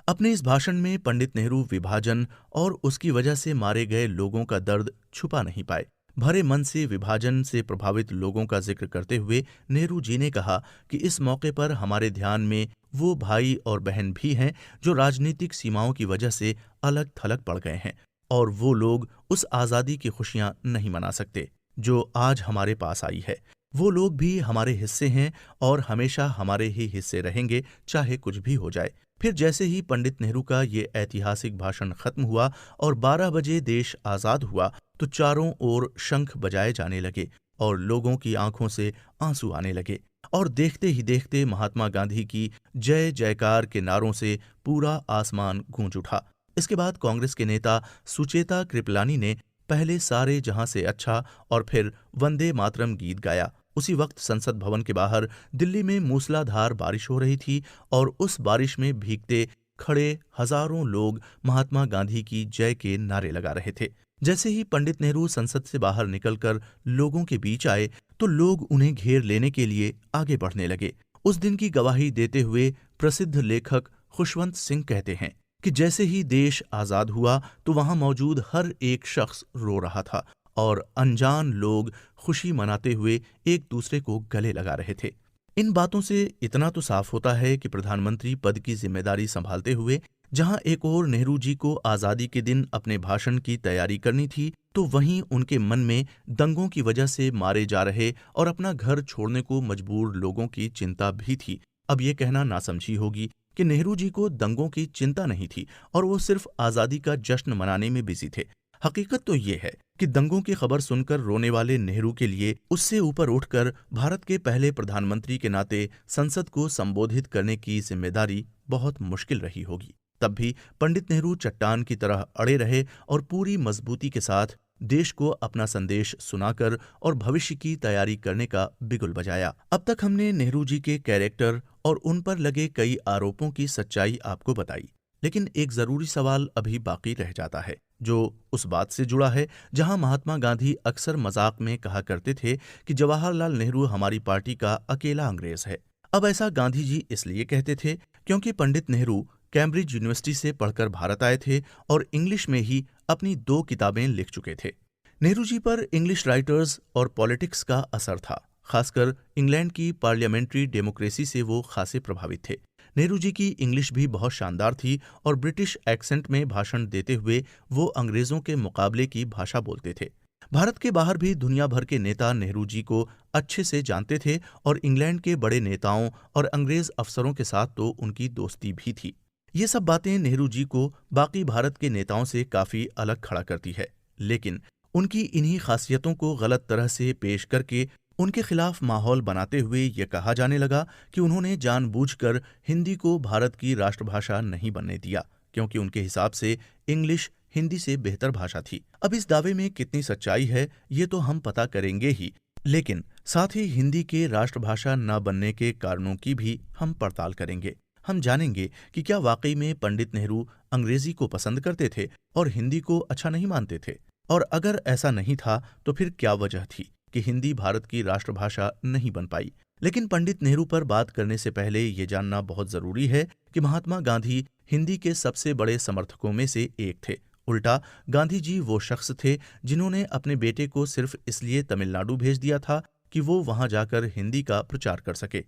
अपने इस भाषण में पंडित नेहरू विभाजन और उसकी वजह से मारे गए लोगों का दर्द छुपा नहीं पाए। भरे मन से विभाजन से प्रभावित लोगों का जिक्र करते हुए नेहरू जी ने कहा कि इस मौके पर हमारे ध्यान में वो भाई और बहन भी हैं जो राजनीतिक सीमाओं की वजह से अलग थलग पड़ गए हैं और वो लोग उस आज़ादी की खुशियां नहीं मना सकते जो आज हमारे पास आई है। वो लोग भी हमारे हिस्से हैं और हमेशा हमारे ही हिस्से रहेंगे, चाहे कुछ भी हो जाए। फिर जैसे ही पंडित नेहरू का ये ऐतिहासिक भाषण खत्म हुआ और 12 बजे देश आज़ाद हुआ तो चारों ओर शंख बजाए जाने लगे और लोगों की आंखों से आंसू आने लगे और देखते ही देखते महात्मा गांधी की जय जयकार के नारों से पूरा आसमान गूंज उठा। इसके बाद कांग्रेस के नेता सुचेता कृपलानी ने पहले सारे जहां से अच्छा और फिर वंदे मातरम गीत गाया। उसी वक्त संसद भवन के बाहर दिल्ली में मूसलाधार बारिश हो रही थी और उस बारिश में भीगते खड़े हजारों लोग महात्मा गांधी की जय के नारे लगा रहे थे। जैसे ही पंडित नेहरू संसद से बाहर निकलकर लोगों के बीच आए तो लोग उन्हें घेर लेने के लिए आगे बढ़ने लगे। उस दिन की गवाही देते हुए प्रसिद्ध लेखक खुशवंत सिंह कहते हैं कि जैसे ही देश आजाद हुआ तो वहां मौजूद हर एक शख्स रो रहा था और अनजान लोग खुशी मनाते हुए एक दूसरे को गले लगा रहे थे। इन बातों से इतना तो साफ होता है कि प्रधानमंत्री पद की जिम्मेदारी संभालते हुए जहां एक ओर नेहरू जी को आजादी के दिन अपने भाषण की तैयारी करनी थी, तो वहीं उनके मन में दंगों की वजह से मारे जा रहे और अपना घर छोड़ने को मजबूर लोगों की चिंता भी थी। अब ये कहना नासमझी होगी कि नेहरू जी को दंगों की चिंता नहीं थी और वो सिर्फ आजादी का जश्न मनाने में बिजी थे। हकीकत तो ये है कि दंगों की खबर सुनकर रोने वाले नेहरू के लिए उससे ऊपर उठकर भारत के पहले प्रधानमंत्री के नाते संसद को संबोधित करने की जिम्मेदारी बहुत मुश्किल रही होगी। तब भी पंडित नेहरू चट्टान की तरह अड़े रहे और पूरी मजबूती के साथ देश को अपना संदेश सुनाकर और भविष्य की तैयारी करने का बिगुल बजाया। अब तक हमने नेहरू जी के कैरेक्टर और उन पर लगे कई आरोपों की सच्चाई आपको बताई, लेकिन एक जरूरी सवाल अभी बाकी रह जाता है जो उस बात से जुड़ा है जहां महात्मा गांधी अक्सर मजाक में कहा करते थे कि जवाहरलाल नेहरू हमारी पार्टी का अकेला अंग्रेज है। अब ऐसा गांधी जी इसलिए कहते थे क्योंकि पंडित नेहरू कैम्ब्रिज यूनिवर्सिटी से पढ़कर भारत आए थे और इंग्लिश में ही अपनी 2 किताबें लिख चुके थे। नेहरू जी पर इंग्लिश राइटर्स और पॉलिटिक्स का असर था। खासकर इंग्लैंड की पार्लियामेंट्री डेमोक्रेसी से वो खासे प्रभावित थे। नेहरू जी की इंग्लिश भी बहुत शानदार थी और ब्रिटिश एक्सेंट में भाषण देते हुए वो अंग्रेजों के मुकाबले की भाषा बोलते थे। भारत के बाहर भी दुनिया भर के नेता नेहरू जी को अच्छे से जानते थे और इंग्लैंड के बड़े नेताओं और अंग्रेज अफसरों के साथ तो उनकी दोस्ती भी थी। ये सब बातें नेहरू जी को बाकी भारत के नेताओं से काफी अलग खड़ा करती है, लेकिन उनकी इन्हीं खासियतों को गलत तरह से पेश करके उनके खिलाफ माहौल बनाते हुए ये कहा जाने लगा कि उन्होंने जानबूझकर हिंदी को भारत की राष्ट्रभाषा नहीं बनने दिया, क्योंकि उनके हिसाब से इंग्लिश हिंदी से बेहतर भाषा थी। अब इस दावे में कितनी सच्चाई है ये तो हम पता करेंगे ही, लेकिन साथ ही हिंदी के राष्ट्रभाषा न बनने के कारणों की भी हम पड़ताल करेंगे। हम जानेंगे कि क्या वाकई में पंडित नेहरू अंग्रेजी को पसंद करते थे और हिंदी को अच्छा नहीं मानते थे, और अगर ऐसा नहीं था तो फिर क्या वजह थी कि हिंदी भारत की राष्ट्रभाषा नहीं बन पाई। लेकिन पंडित नेहरू पर बात करने से पहले ये जानना बहुत जरूरी है कि महात्मा गांधी हिंदी के सबसे बड़े समर्थकों में से एक थे। उल्टा गांधी जी वो शख्स थे जिन्होंने अपने बेटे को सिर्फ इसलिए तमिलनाडु भेज दिया था कि वो वहां जाकर हिंदी का प्रचार कर सके।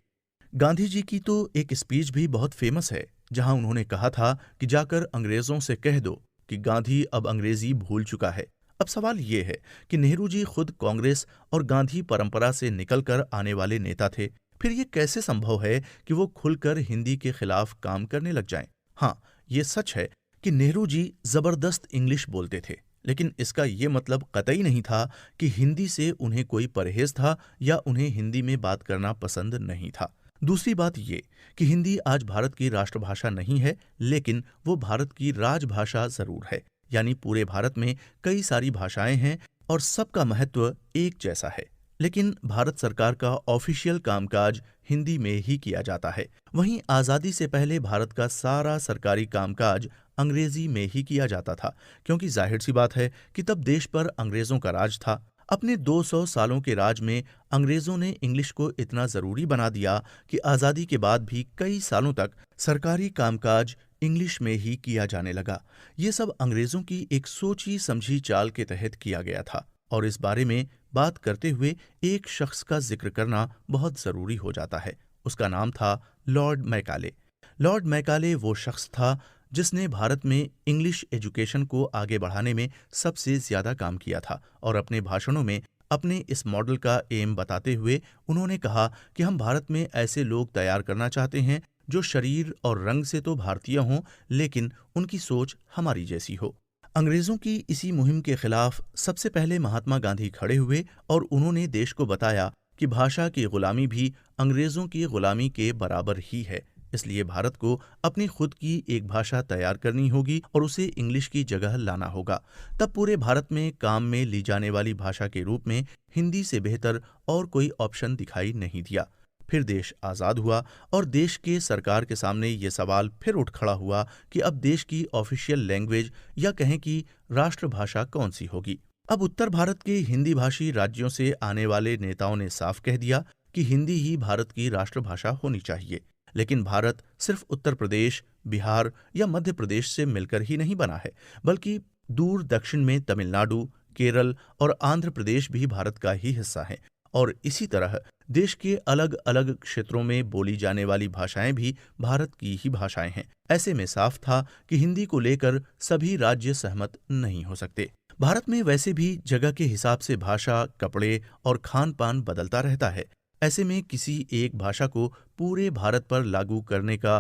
गांधी जी की तो एक स्पीच भी बहुत फेमस है जहां उन्होंने कहा था कि जाकर अंग्रेजों से कह दो कि गांधी अब अंग्रेजी भूल चुका है। अब सवाल ये है कि नेहरू जी खुद कांग्रेस और गांधी परंपरा से निकलकर आने वाले नेता थे, फिर ये कैसे संभव है कि वो खुलकर हिंदी के खिलाफ काम करने लग जाएं? हाँ, ये सच है कि नेहरू जी जबरदस्त इंग्लिश बोलते थे, लेकिन इसका ये मतलब कतई नहीं था कि हिंदी से उन्हें कोई परहेज था या उन्हें हिंदी में बात करना पसंद नहीं था। दूसरी बात ये कि हिंदी आज भारत की राष्ट्रभाषा नहीं है, लेकिन वो भारत की राजभाषा जरूर है। यानी पूरे भारत में कई सारी भाषाएं हैं और सबका महत्व एक जैसा है, लेकिन भारत सरकार का ऑफिशियल कामकाज हिंदी में ही किया जाता है। वहीं आज़ादी से पहले भारत का सारा सरकारी कामकाज अंग्रेजी में ही किया जाता था, क्योंकि जाहिर सी बात है कि तब देश पर अंग्रेजों का राज था। अपने 200 सालों के राज में अंग्रेजों ने इंग्लिश को इतना जरूरी बना दिया कि आज़ादी के बाद भी कई सालों तक सरकारी कामकाज इंग्लिश में ही किया जाने लगा। ये सब अंग्रेजों की एक सोची समझी चाल के तहत किया गया था, और इस बारे में बात करते हुए एक शख्स का जिक्र करना बहुत जरूरी हो जाता है। उसका नाम था लॉर्ड मैकाले। लॉर्ड मैकाले वो शख्स था जिसने भारत में इंग्लिश एजुकेशन को आगे बढ़ाने में सबसे ज्यादा काम किया था, और अपने भाषणों में अपने इस मॉडल का एम बताते हुए उन्होंने कहा कि हम भारत में ऐसे लोग तैयार करना चाहते हैं जो शरीर और रंग से तो भारतीय हों, लेकिन उनकी सोच हमारी जैसी हो। अंग्रेजों की इसी मुहिम के खिलाफ सबसे पहले महात्मा गांधी खड़े हुए और उन्होंने देश को बताया कि भाषा की गुलामी भी अंग्रेजों की गुलामी के बराबर ही है, इसलिए भारत को अपनी खुद की एक भाषा तैयार करनी होगी और उसे इंग्लिश की जगह लाना होगा। तब पूरे भारत में काम में ली जाने वाली भाषा के रूप में हिंदी से बेहतर और कोई ऑप्शन दिखाई नहीं दिया। फिर देश आज़ाद हुआ और देश के सरकार के सामने ये सवाल फिर उठ खड़ा हुआ कि अब देश की ऑफिशियल लैंग्वेज या कहें कि राष्ट्रभाषा कौन सी होगी। अब उत्तर भारत के हिंदी भाषी राज्यों से आने वाले नेताओं ने साफ कह दिया कि हिंदी ही भारत की राष्ट्रभाषा होनी चाहिए। लेकिन भारत सिर्फ उत्तर प्रदेश, बिहार या मध्य प्रदेश से मिलकर ही नहीं बना है, बल्कि दूर दक्षिण में तमिलनाडु, केरल और आंध्र प्रदेश भी भारत का ही हिस्सा है, और इसी तरह देश के अलग अलग क्षेत्रों में बोली जाने वाली भाषाएं भी भारत की ही भाषाएं हैं। ऐसे में साफ था कि हिंदी को लेकर सभी राज्य सहमत नहीं हो सकते। भारत में वैसे भी जगह के हिसाब से भाषा, कपड़े और खान पान बदलता रहता है। ऐसे में किसी एक भाषा को पूरे भारत पर लागू करने का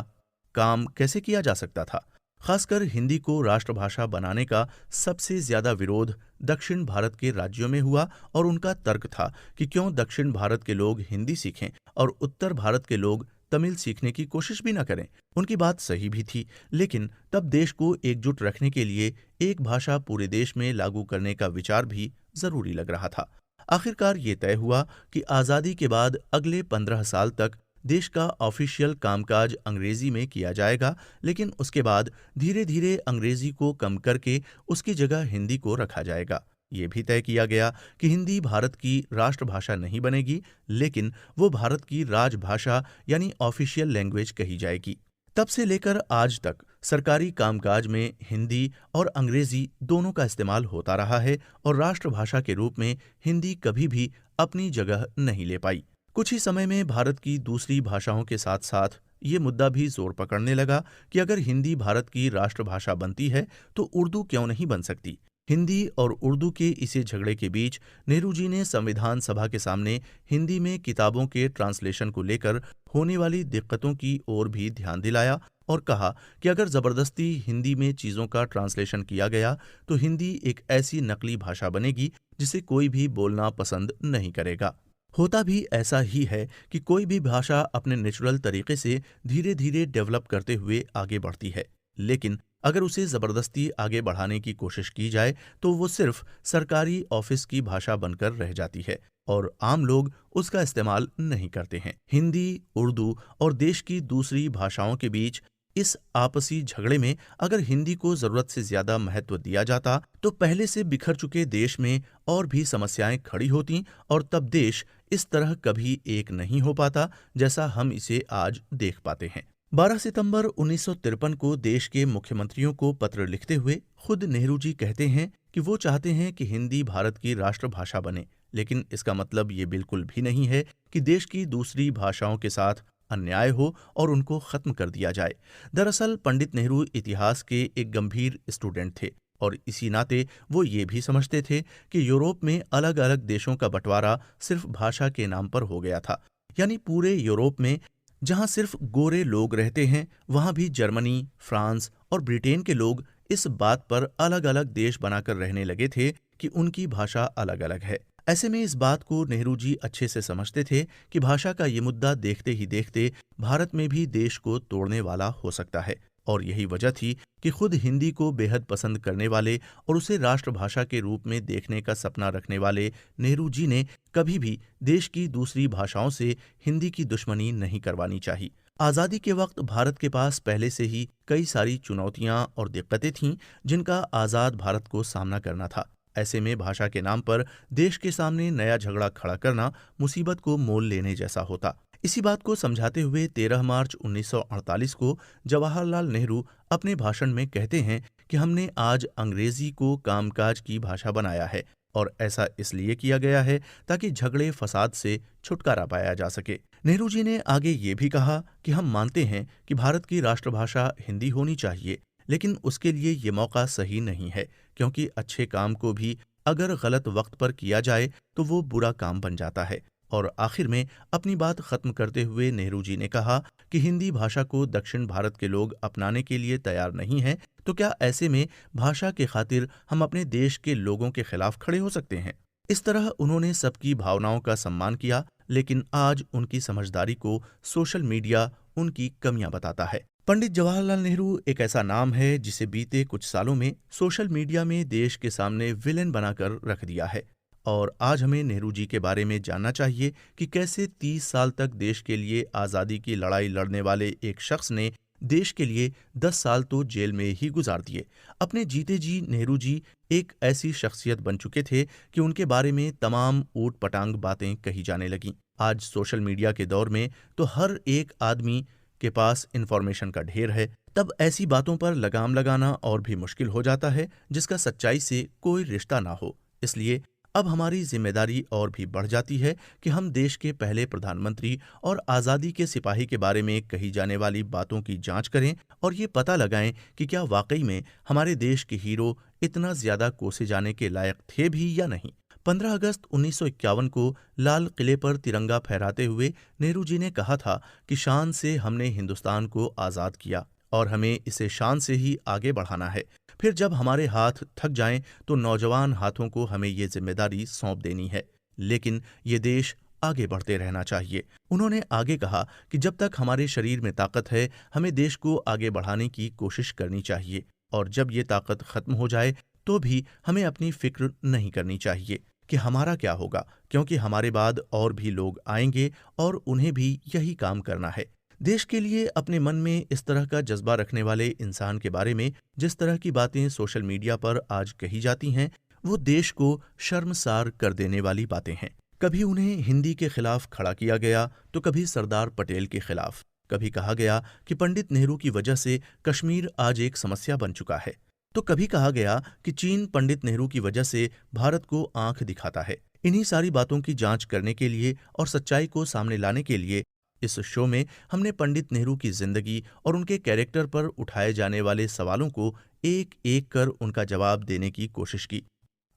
काम कैसे किया जा सकता था? खासकर हिंदी को राष्ट्रभाषा बनाने का सबसे ज्यादा विरोध दक्षिण भारत के राज्यों में हुआ, और उनका तर्क था कि क्यों दक्षिण भारत के लोग हिंदी सीखें और उत्तर भारत के लोग तमिल सीखने की कोशिश भी न करें। उनकी बात सही भी थी, लेकिन तब देश को एकजुट रखने के लिए एक भाषा पूरे देश में लागू करने का विचार भी जरूरी लग रहा था। आखिरकार ये तय हुआ कि आज़ादी के बाद अगले 15 साल तक देश का ऑफिशियल कामकाज अंग्रेजी में किया जाएगा, लेकिन उसके बाद धीरे धीरे अंग्रेजी को कम करके उसकी जगह हिंदी को रखा जाएगा। ये भी तय किया गया कि हिंदी भारत की राष्ट्रभाषा नहीं बनेगी, लेकिन वो भारत की राजभाषा यानी ऑफिशियल लैंग्वेज कही जाएगी। तब से लेकर आज तक सरकारी कामकाज में हिंदी और अंग्रेजी दोनों का इस्तेमाल होता रहा है, और राष्ट्रभाषा के रूप में हिंदी कभी भी अपनी जगह नहीं ले पाई। कुछ ही समय में भारत की दूसरी भाषाओं के साथ साथ ये मुद्दा भी जोर पकड़ने लगा कि अगर हिंदी भारत की राष्ट्रभाषा बनती है तो उर्दू क्यों नहीं बन सकती। हिंदी और उर्दू के इसी झगड़े के बीच नेहरू जी ने संविधान सभा के सामने हिंदी में किताबों के ट्रांसलेशन को लेकर होने वाली दिक्कतों की ओर भी ध्यान दिलाया और कहा कि अगर जबरदस्ती हिंदी में चीजों का ट्रांसलेशन किया गया तो हिंदी एक ऐसी नकली भाषा बनेगी जिसे कोई भी बोलना पसंद नहीं करेगा। होता भी ऐसा ही है कि कोई भी भाषा अपने नेचुरल तरीके से धीरे धीरे डेवलप करते हुए आगे बढ़ती है, लेकिन अगर उसे जबरदस्ती आगे बढ़ाने की कोशिश की जाए तो वो सिर्फ सरकारी ऑफिस की भाषा बनकर रह जाती है और आम लोग उसका इस्तेमाल नहीं करते हैं। हिंदी, उर्दू और देश की दूसरी भाषाओं के बीच इस आपसी झगड़े में अगर हिंदी को जरूरत से ज्यादा महत्व दिया जाता तो पहले से बिखर चुके देश में और भी समस्याएं खड़ी होती, और तब देश इस तरह कभी एक नहीं हो पाता जैसा हम इसे आज देख पाते हैं। 12 सितंबर 1953 को देश के मुख्यमंत्रियों को पत्र लिखते हुए खुद नेहरू जी कहते हैं कि वो चाहते हैं कि हिंदी भारत की राष्ट्रभाषा बने, लेकिन इसका मतलब ये बिल्कुल भी नहीं है कि देश की दूसरी भाषाओं के साथ अन्याय हो और उनको खत्म कर दिया जाए। दरअसल पंडित नेहरू इतिहास के एक गंभीर स्टूडेंट थे और इसी नाते वो ये भी समझते थे कि यूरोप में अलग अलग देशों का बंटवारा सिर्फ भाषा के नाम पर हो गया था। यानी पूरे यूरोप में जहां सिर्फ गोरे लोग रहते हैं, वहां भी जर्मनी, फ्रांस और ब्रिटेन के लोग इस बात पर अलग अलग देश बनाकर रहने लगे थे कि उनकी भाषा अलग अलग है। ऐसे में इस बात को नेहरू जी अच्छे से समझते थे कि भाषा का ये मुद्दा देखते ही देखते भारत में भी देश को तोड़ने वाला हो सकता है। और यही वजह थी कि खुद हिंदी को बेहद पसंद करने वाले और उसे राष्ट्रभाषा के रूप में देखने का सपना रखने वाले नेहरू जी ने कभी भी देश की दूसरी भाषाओं से हिंदी की दुश्मनी नहीं करवानी चाहिए। आज़ादी के वक्त भारत के पास पहले से ही कई सारी चुनौतियां और दिक्कतें थीं जिनका आज़ाद भारत को सामना करना था। ऐसे में भाषा के नाम पर देश के सामने नया झगड़ा खड़ा करना मुसीबत को मोल लेने जैसा होता। इसी बात को समझाते हुए 13 मार्च 1948 को जवाहरलाल नेहरू अपने भाषण में कहते हैं कि हमने आज अंग्रेजी को कामकाज की भाषा बनाया है और ऐसा इसलिए किया गया है ताकि झगड़े फसाद से छुटकारा पाया जा सके। नेहरू जी ने आगे ये भी कहा कि हम मानते हैं कि भारत की राष्ट्रभाषा हिंदी होनी चाहिए, लेकिन उसके लिए ये मौका सही नहीं है, क्योंकि अच्छे काम को भी अगर गलत वक्त पर किया जाए तो वो बुरा काम बन जाता है। और आखिर में अपनी बात खत्म करते हुए नेहरू जी ने कहा कि हिंदी भाषा को दक्षिण भारत के लोग अपनाने के लिए तैयार नहीं हैं, तो क्या ऐसे में भाषा के खातिर हम अपने देश के लोगों के खिलाफ खड़े हो सकते हैं? इस तरह उन्होंने सबकी भावनाओं का सम्मान किया, लेकिन आज उनकी समझदारी को सोशल मीडिया उनकी कमियां बताता है। पंडित जवाहरलाल नेहरू एक ऐसा नाम है जिसे बीते कुछ सालों में सोशल मीडिया में देश के सामने विलेन बनाकर रख दिया है। और आज हमें नेहरू जी के बारे में जानना चाहिए कि कैसे 30 साल तक देश के लिए आज़ादी की लड़ाई लड़ने वाले एक शख्स ने देश के लिए 10 साल तो जेल में ही गुजार दिए। अपने जीते जी नेहरू जी एक ऐसी शख्सियत बन चुके थे कि उनके बारे में तमाम ऊट पटांग बातें कही जाने लगीं। आज सोशल मीडिया के दौर में तो हर एक आदमी के पास इंफॉर्मेशन का ढेर है, तब ऐसी बातों पर लगाम लगाना और भी मुश्किल हो जाता है जिसका सच्चाई से कोई रिश्ता ना हो। इसलिए अब हमारी जिम्मेदारी और भी बढ़ जाती है कि हम देश के पहले प्रधानमंत्री और आज़ादी के सिपाही के बारे में कही जाने वाली बातों की जांच करें और ये पता लगाएं कि क्या वाकई में हमारे देश के हीरो इतना ज्यादा कोसे जाने के लायक थे भी या नहीं। 15 अगस्त 1951 को लाल किले पर तिरंगा फहराते हुए नेहरू जी ने कहा था कि शान से हमने हिंदुस्तान को आज़ाद किया और हमें इसे शान से ही आगे बढ़ाना है। फिर जब हमारे हाथ थक जाएं तो नौजवान हाथों को हमें ये जिम्मेदारी सौंप देनी है, लेकिन ये देश आगे बढ़ते रहना चाहिए। उन्होंने आगे कहा कि जब तक हमारे शरीर में ताकत है, हमें देश को आगे बढ़ाने की कोशिश करनी चाहिए और जब ये ताकत खत्म हो जाए तो भी हमें अपनी फिक्र नहीं करनी चाहिए कि हमारा क्या होगा, क्योंकि हमारे बाद और भी लोग आएंगे और उन्हें भी यही काम करना है। देश के लिए अपने मन में इस तरह का जज्बा रखने वाले इंसान के बारे में जिस तरह की बातें सोशल मीडिया पर आज कही जाती हैं, वो देश को शर्मसार कर देने वाली बातें हैं। कभी उन्हें हिंदी के खिलाफ खड़ा किया गया तो कभी सरदार पटेल के खिलाफ। कभी कहा गया कि पंडित नेहरू की वजह से कश्मीर आज एक समस्या बन चुका है, तो कभी कहा गया कि चीन पंडित नेहरू की वजह से भारत को आंख दिखाता है। इन्हीं सारी बातों की जांच करने के लिए और सच्चाई को सामने लाने के लिए इस शो में हमने पंडित नेहरू की जिंदगी और उनके कैरेक्टर पर उठाए जाने वाले सवालों को एक एक कर उनका जवाब देने की कोशिश की।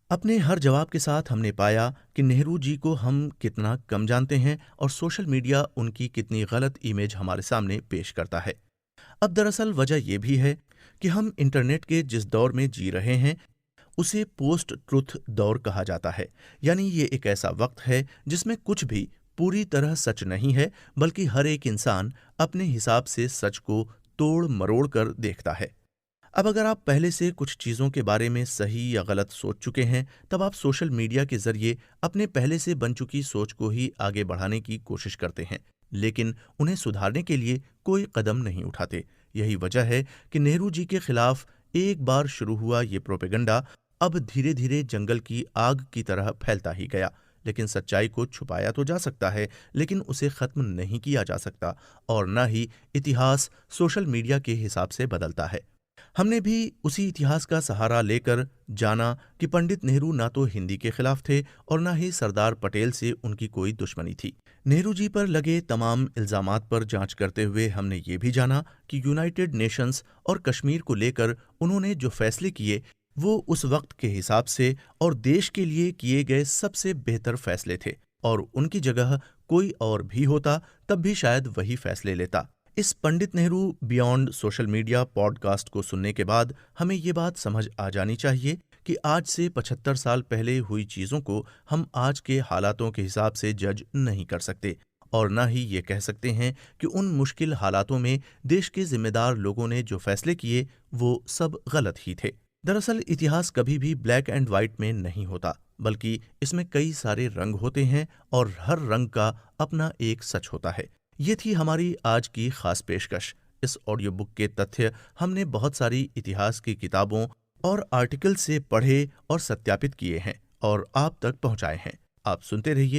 अपने हर जवाब के साथ हमने पाया कि नेहरू जी को हम कितना कम जानते हैं और सोशल मीडिया उनकी कितनी गलत इमेज हमारे सामने पेश करता है। अब दरअसल वजह यह भी है कि हम इंटरनेट के जिस दौर में जी रहे हैं उसे पोस्ट ट्रुथ दौर कहा जाता है। यानी ये एक ऐसा वक्त है जिसमें कुछ भी पूरी तरह सच नहीं है, बल्कि हर एक इंसान अपने हिसाब से सच को तोड़ मरोड़ कर देखता है। अब अगर आप पहले से कुछ चीज़ों के बारे में सही या गलत सोच चुके हैं, तब आप सोशल मीडिया के जरिए अपने पहले से बन चुकी सोच को ही आगे बढ़ाने की कोशिश करते हैं, लेकिन उन्हें सुधारने के लिए कोई कदम नहीं उठाते। यही वजह है कि नेहरू जी के खिलाफ एक बार शुरू हुआ ये प्रोपेगेंडा अब धीरे धीरे जंगल की आग की तरह फैलता ही गया। लेकिन सच्चाई को छुपाया तो जा सकता है, लेकिन उसे खत्म नहीं किया जा सकता, और न ही इतिहास सोशल मीडिया के हिसाब से बदलता है। हमने भी उसी इतिहास का सहारा लेकर जाना कि पंडित नेहरू ना तो हिंदी के खिलाफ थे और ना ही सरदार पटेल से उनकी कोई दुश्मनी थी। नेहरू जी पर लगे तमाम इल्जामात पर जांच करते हुए हमने ये भी जाना कि यूनाइटेड नेशंस और कश्मीर को लेकर उन्होंने जो फैसले किए वो उस वक्त के हिसाब से और देश के लिए किए गए सबसे बेहतर फैसले थे, और उनकी जगह कोई और भी होता तब भी शायद वही फैसले लेता। इस Pandit Nehru beyond social media podcast को सुनने के बाद हमें ये बात समझ आ जानी चाहिए कि आज से 75 साल पहले हुई चीज़ों को हम आज के हालातों के हिसाब से जज नहीं कर सकते, और न ही ये कह सकते हैं कि उन मुश्किल हालातों में देश के जिम्मेदार लोगों ने जो फैसले किए वो सब गलत ही थे। दरअसल इतिहास कभी भी ब्लैक एंड व्हाइट में नहीं होता, बल्कि इसमें कई सारे रंग होते हैं और हर रंग का अपना एक सच होता है। ये थी हमारी आज की खास पेशकश। इस ऑडियो बुक के तथ्य हमने बहुत सारी इतिहास की किताबों और आर्टिकल से पढ़े और सत्यापित किए हैं और आप तक पहुंचाए हैं। आप सुनते रहिए